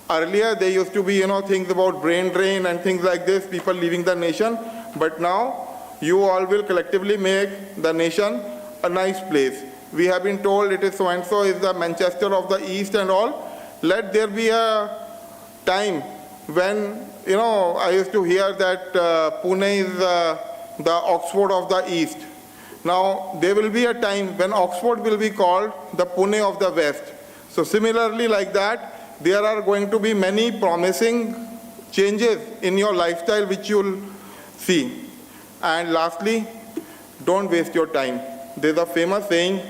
Earlier, there used to be, things about brain drain and things like this, people leaving the nation. But now, you all will collectively make the nation a nice place. We have been told it is so-and-so is the Manchester of the East and all. Let there be a time when, I used to hear that Pune is the Oxford of the East. Now, there will be a time when Oxford will be called the Pune of the West. So similarly like that, there are going to be many promising changes in your lifestyle which you'll see. And lastly, don't waste your time. There's a famous saying,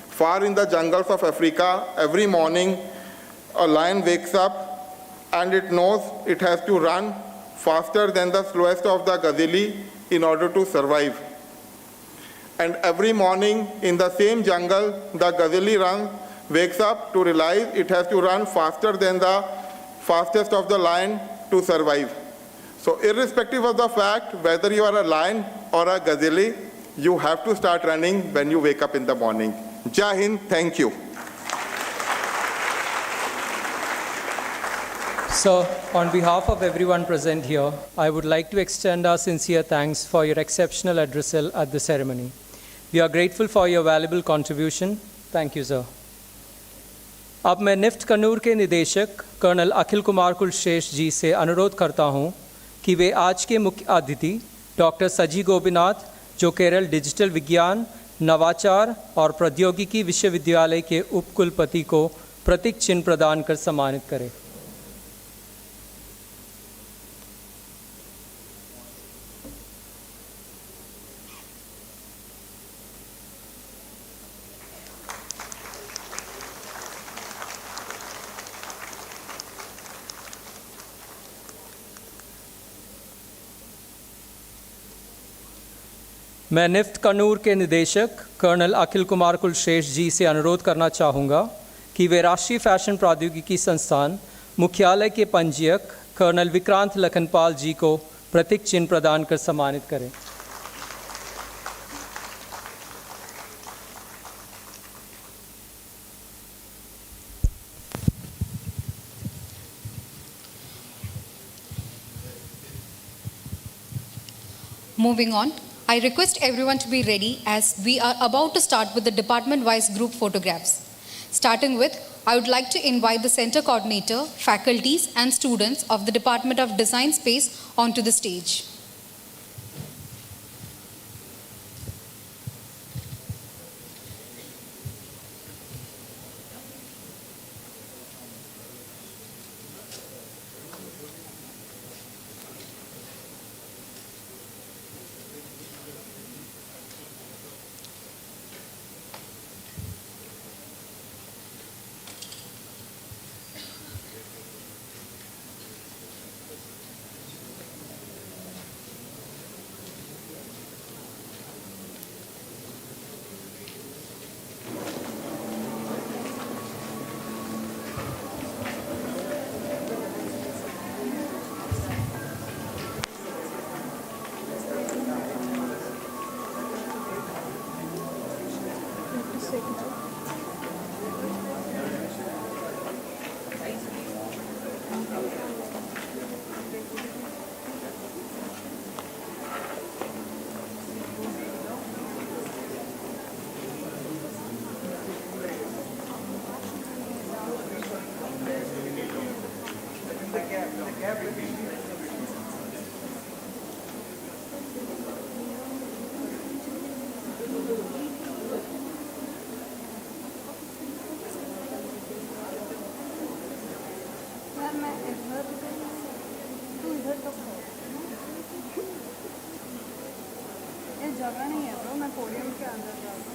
far in the jungles of Africa, every morning a lion wakes up and it knows it has to run faster than the slowest of the gazelle in order to survive. And every morning in the same jungle, the gazelle wakes up to realize it has to run faster than the fastest of the lion to survive. So irrespective of the fact whether you are a lion or a gazelle, you have to start running when you wake up in the morning. Jai Hind, thank you. So, on behalf of everyone present here, I would like to extend our sincere thanks for your exceptional addressal at the ceremony. We are grateful for your valuable contribution. Thank you, sir. अब मैं NIFT Kannur के निदेशक colonel Akhil Kumar Kulshreshtha जी से अनुरोध करता हूं कि वे आज के मुख्य अतिथि डॉक्टर सजी गोपीनाथ, जो केरल डिजिटल विज्ञान, नवाचार और प्रौद्योगिकी विश्वविद्यालय के उपकुलपति को प्रतीक चिन्ह प्रदान कर सम्मानित करें। मैं निफ्ट कन्नूर के निदेशक कर्नल अखिल कुमार कुलश्रेष्ठ जी से अनुरोध करना चाहूँगा कि वे राष्ट्रीय फैशन प्रौद्योगिकी संस्थान मुख्यालय के पंजीयक कर्नल विक्रांत लखनपाल जी को प्रतीक चिन्ह प्रदान कर सम्मानित करें। Moving on, I request everyone to be ready as we are about to start with the department-wise group photographs. Starting with, I would like to invite the center coordinator, faculties and students of the Department of Design Space onto the stage. जगह नहीं है तो मैं podium के अंदर जाऊँ।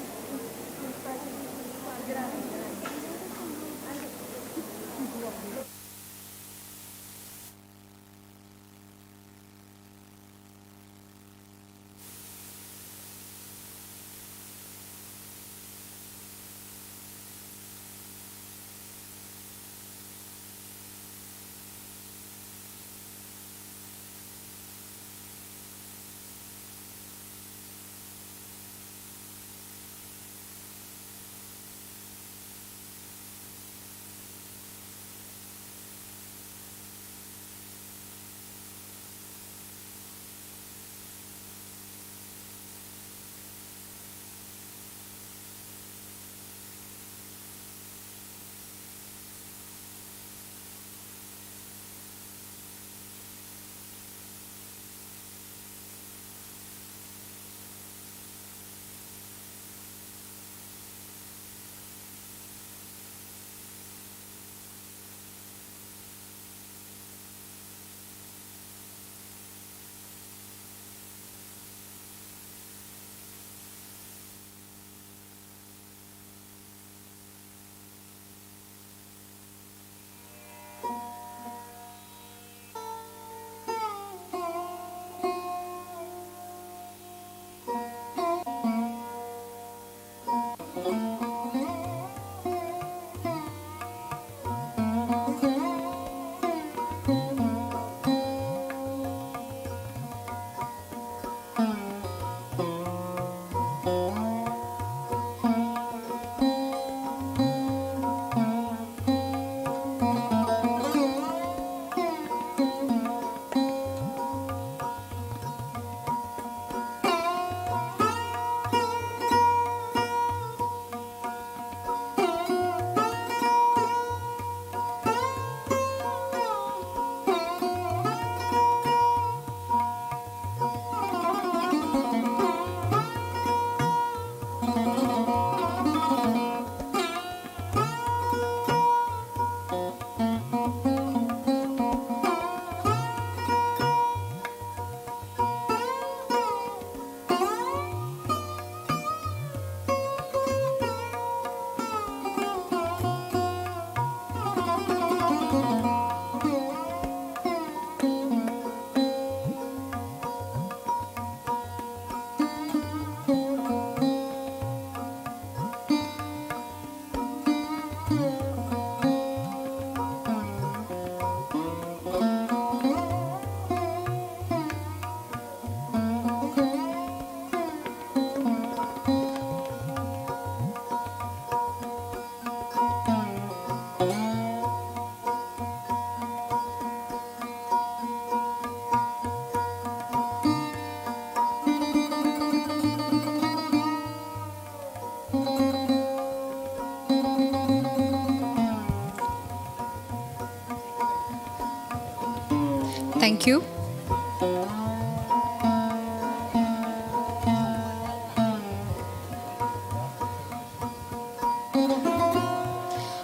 Thank you.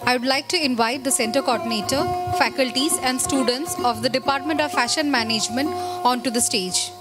I would like to invite the Center Coordinator, faculties and students of the Department of Fashion Management onto the stage.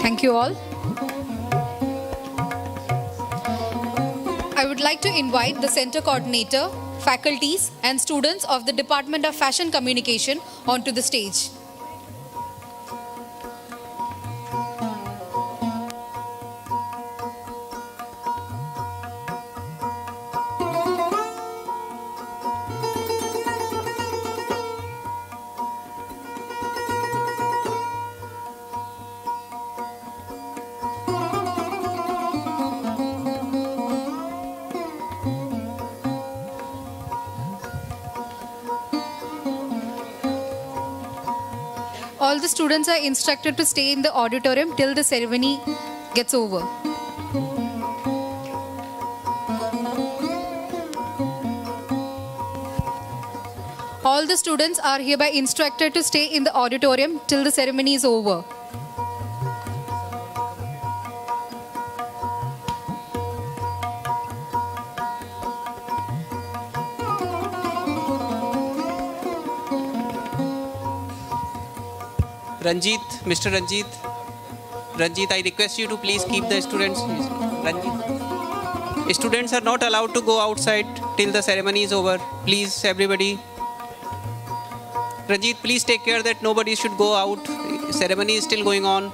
Thank you all. I would like to invite the center coordinator, faculties and students of the Department of Fashion Communication onto the stage. All the students are instructed to stay in the auditorium till the ceremony gets over. All the students are hereby instructed to stay in the auditorium till the ceremony is over. Ranjit, Mr. Ranjit, I request you to please keep the students. Ranjit. Students are not allowed to go outside till the ceremony is over. Please, everybody. Ranjit, please take care that nobody should go out. Ceremony is still going on.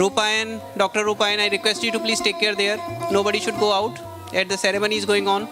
Rupayan, Dr. Rupayan, I request you to please take care there. Nobody should go out as the ceremony is going on.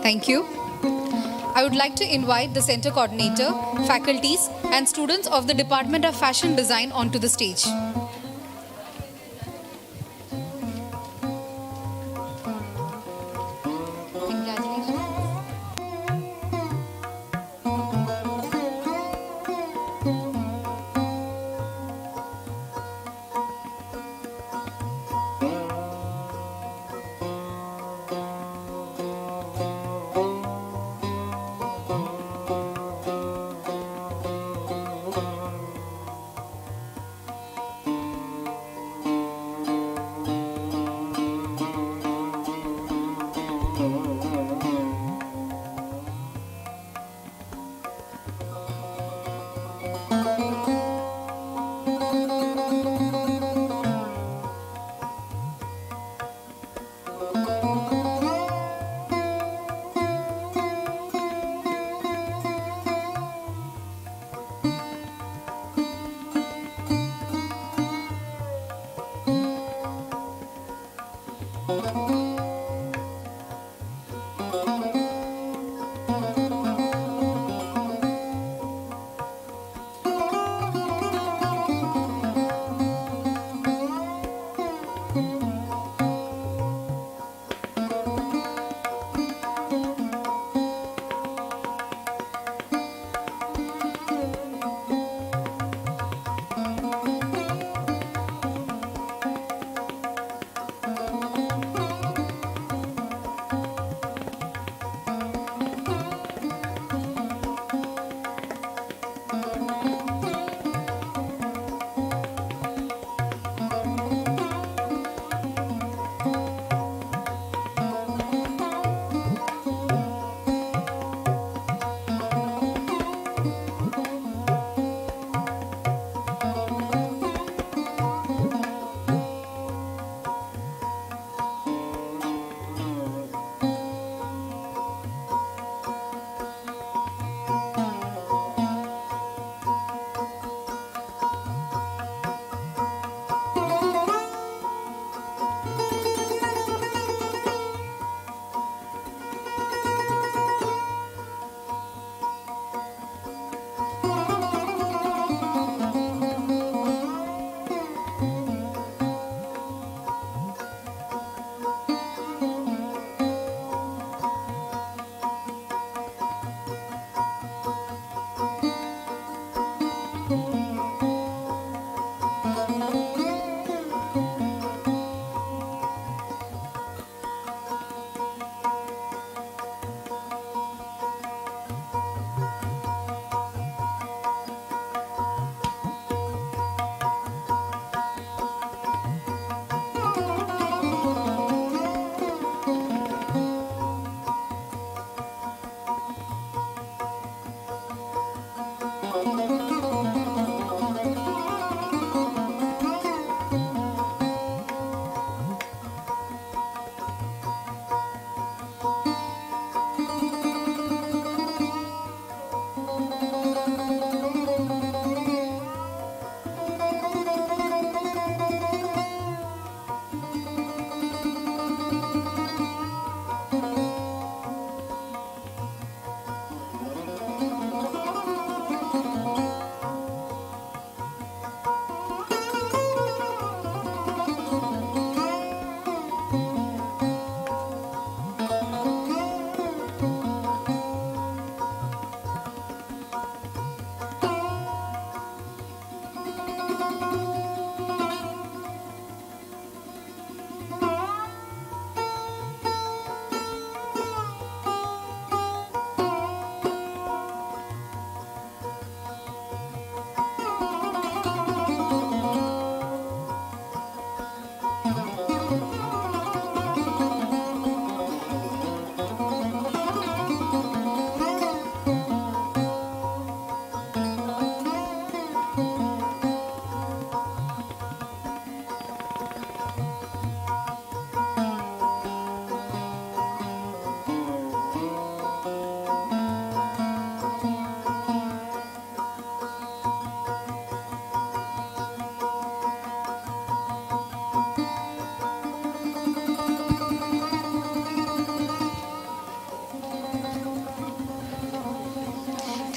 Thank you. I would like to invite the center coordinator, faculties and students of the Department of Fashion Design onto the stage.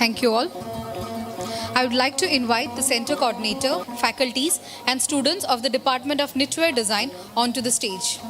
Thank you all. I would like to invite the Center Coordinator, faculties and students of the Department of Knitwear Design onto the stage.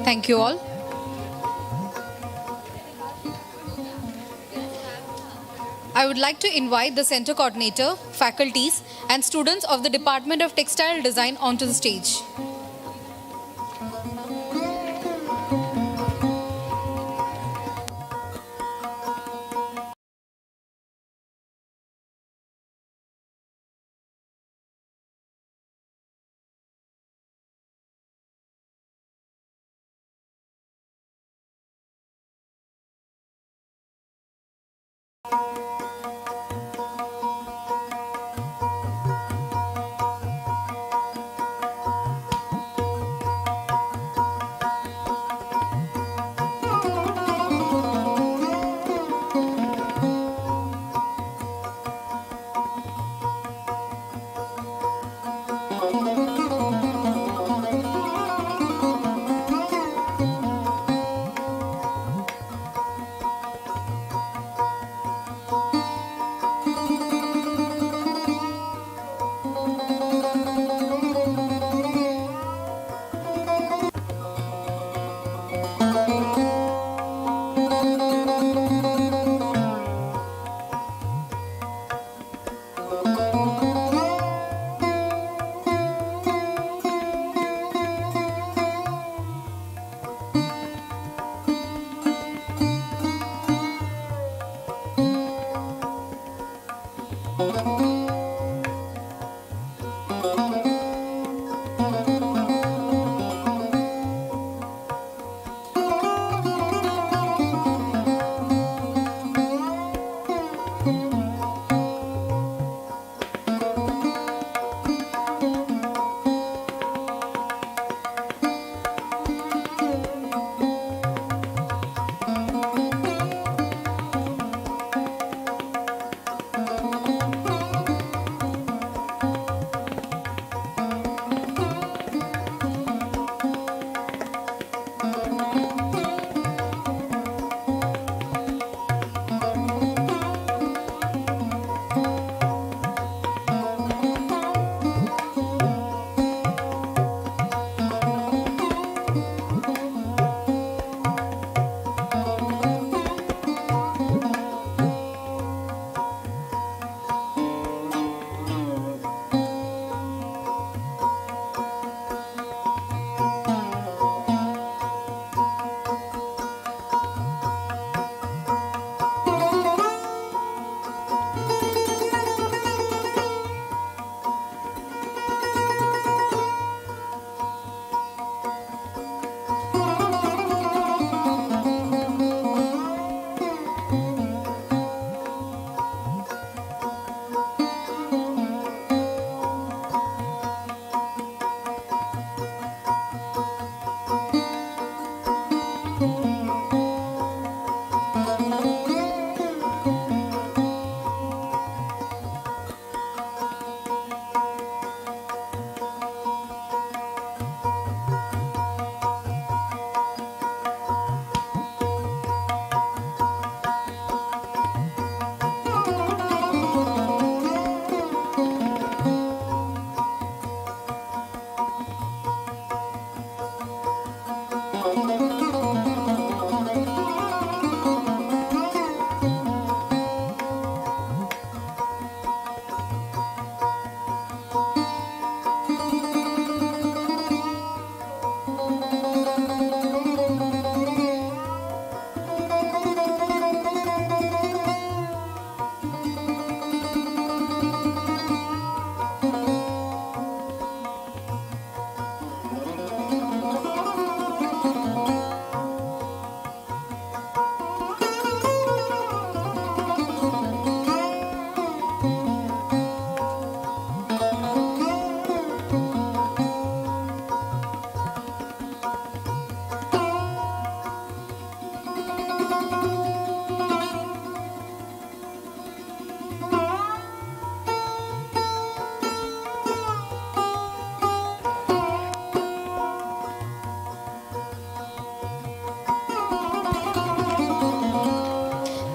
Thank you all. I would like to invite the center coordinator, faculties, and students of the Department of Textile Design onto the stage.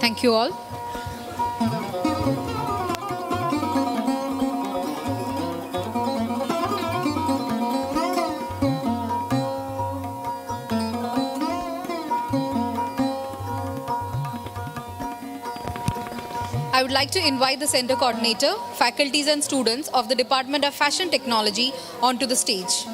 Thank you all. I would like to invite the center coordinator, faculties and students of the Department of Fashion Technology onto the stage.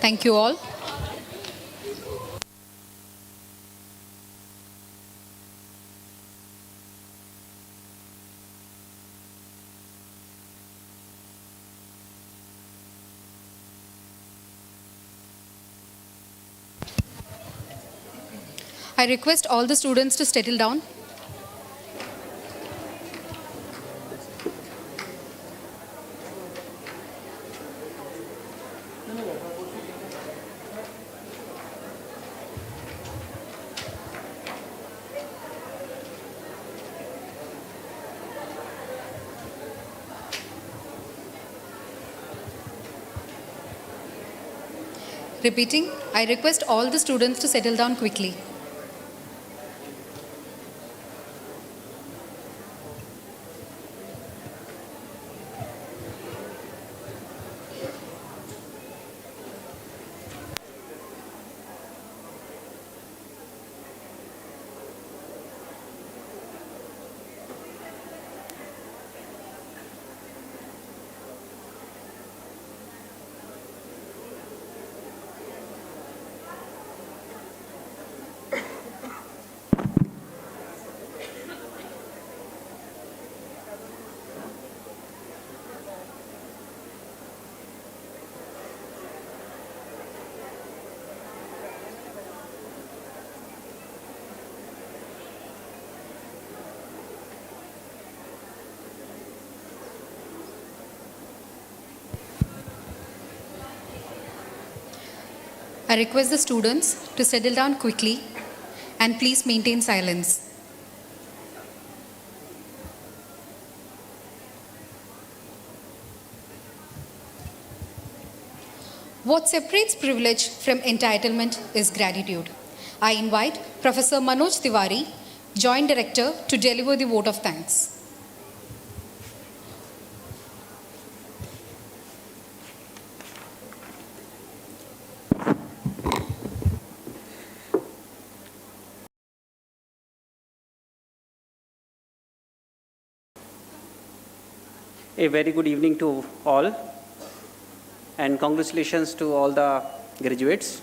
Thank you all. I request all the students to settle down. Repeating, I request all the students to settle down quickly. I request the students to settle down quickly and please maintain silence. What separates privilege from entitlement is gratitude. I invite Professor Manoj Tiwari, Joint Director, to deliver the vote of thanks. A very good evening to all, and congratulations to all the graduates.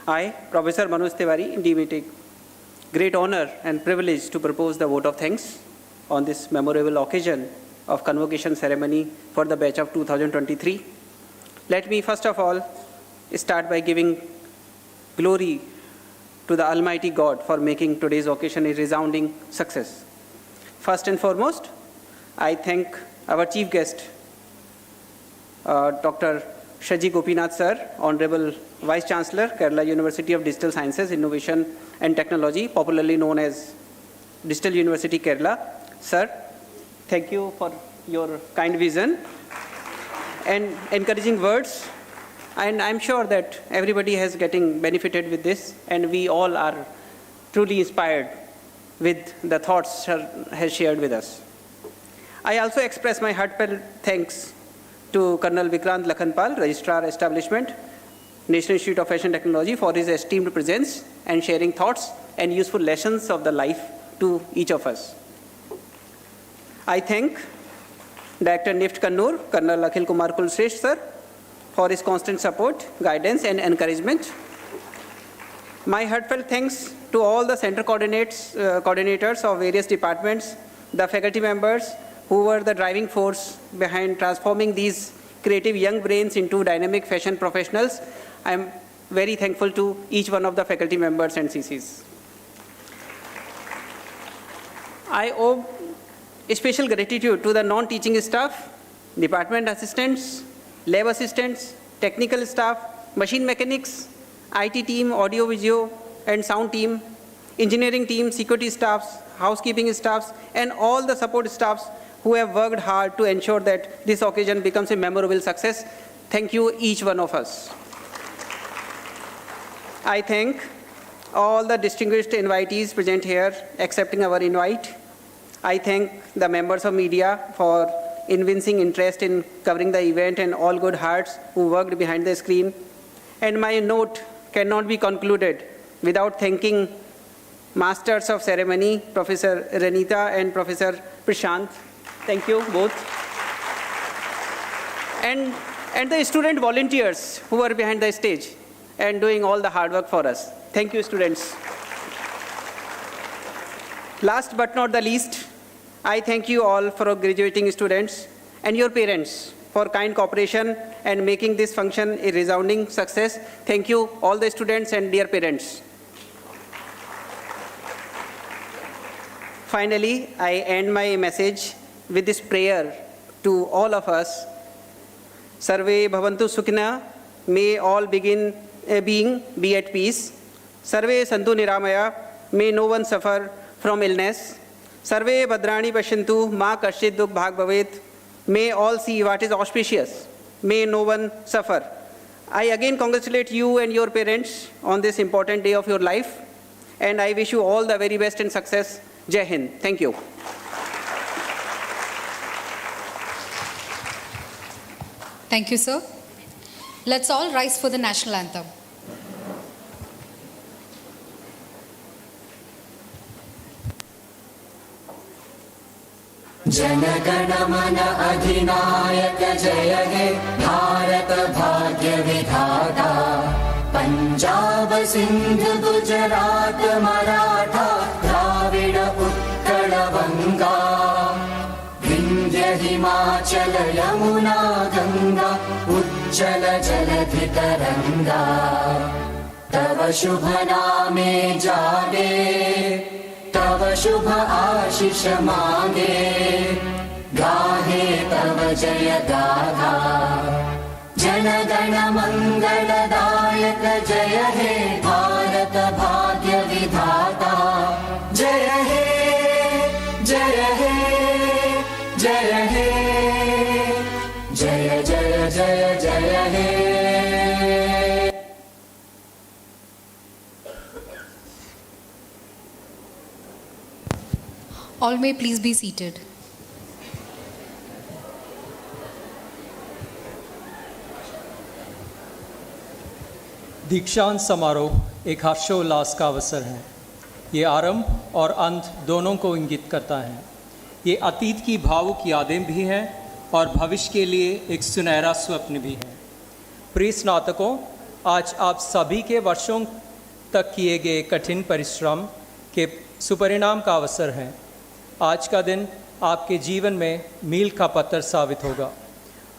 I, Professor Manoj Tiwari, deem it a great honor and privilege to propose the vote of thanks on this memorable occasion of convocation ceremony for the batch of 2023. Let me first of all start by giving glory to the Almighty God for making today's occasion a resounding success. First and foremost, I thank our chief guest, Dr. Shaji Gopinath sir, Honorable Vice Chancellor, Kerala University of Digital Sciences, Innovation and Technology, popularly known as Digital University Kerala. Sir, thank you for your kind vision and encouraging words. And I'm sure that everybody has getting benefited with this, and we all are truly inspired with the thoughts sir has shared with us. I also express my heartfelt thanks to Colonel Vikrant Lakhanpal, Registrar Establishment, National Institute of Fashion Technology, for his esteemed presence and sharing thoughts and useful lessons of the life to each of us. I thank Director NIFT Kannur, Colonel Akhil Kumar Kulshrestha sir, for his constant support, guidance and encouragement. My heartfelt thanks to all the center coordinators of various departments, the faculty members who were the driving force behind transforming these creative young brains into dynamic fashion professionals. I am very thankful to each one of the faculty members and CCs. I owe a special gratitude to the non-teaching staff, department assistants, lab assistants, technical staff, machine mechanics, IT team, audio, video, and sound team, engineering team, security staffs, housekeeping staffs, and all the support staffs who have worked hard to ensure that this occasion becomes a memorable success. Thank you, each one of us. I thank all the distinguished invitees present here accepting our invite. I thank the members of media for evincing interest in covering the event and all good hearts who worked behind the screen. And my note cannot be concluded without thanking Masters of Ceremony, Professor Renita and Professor Prashant. Thank you both. And the student volunteers who are behind the stage and doing all the hard work for us. Thank you, students. Last but not the least, I thank you all for graduating students and your parents for kind cooperation and making this function a resounding success. Thank you, all the students and dear parents. Finally, I end my message with this prayer to all of us. Sarve bhavantu sukhina, may all be at peace. Sarve santu niramaya, may no one suffer from illness. Sarve bhadrani pashantu, ma kashchit dukh bhag bhavet, may all see what is auspicious. May no one suffer. I again congratulate you and your parents on this important day of your life, and I wish you all the very best and success. Jai Hind. Thank you. Thank you, sir. Let's all rise for the national anthem. Jana Gana Mana अधिनायक जय हे भारत भाग्य विधाता पंजाब सिंध गुजरात मराठा द्राविड उत्कल बंगा विंध्य हिमाचल यमुना गंगा उज्जल जलधि तरंगा तव शुभ नामे जागे तव शुभ आशीष मांगे गाहे तव जय गाथा जनगण मंगलदायक जय हे भारत भाग्य विधाता जय हे जय हे जय हे जय जय जय जय हे। All may please be seated. दीक्षांत समारोह एक हर्षोल्लास का अवसर है। ये आरंभ और अंत दोनों को इंगित करता है। ये अतीत की भावुक यादें भी हैं और भविष्य के लिए एक सुनहरा स्वप्न भी है। प्रिय स्नातकों, आज आप सभी के वर्षों तक किए गए कठिन परिश्रम के सुपरिणाम का अवसर है। आज का दिन आपके जीवन में मील का पत्थर साबित होगा।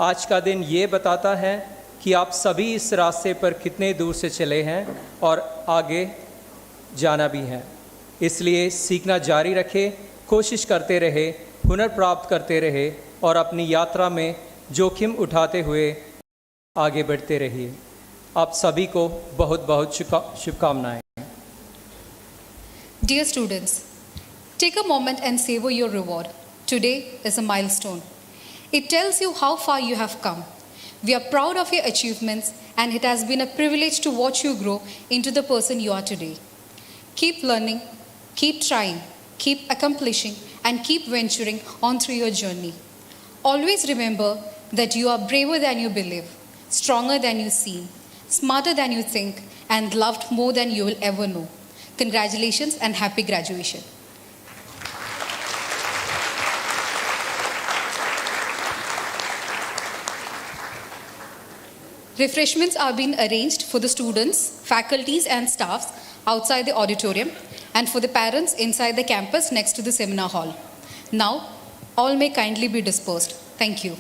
आज का दिन ये बताता है कि आप सभी इस रास्ते पर कितने दूर से चले हैं और आगे जाना भी है। इसलिए सीखना जारी रखें, कोशिश करते रहे, हुनर प्राप्त करते रहे और अपनी यात्रा में जोखिम उठाते हुए आगे बढ़ते रहिए। आप सभी को बहुत बहुत शुभकामनाएं। Dear students, take a moment and savor your reward. Today is a milestone. It tells you how far you have come. We are proud of your achievements, and it has been a privilege to watch you grow into the person you are today. Keep learning, keep trying, keep accomplishing, and keep venturing on through your journey. Always remember that you are braver than you believe, stronger than you seem, smarter than you think, and loved more than you will ever know. Congratulations and happy graduation. Refreshments are being arranged for the students, faculties and staffs outside the auditorium and for the parents inside the campus next to the seminar hall. Now, all may kindly be dispersed. Thank you.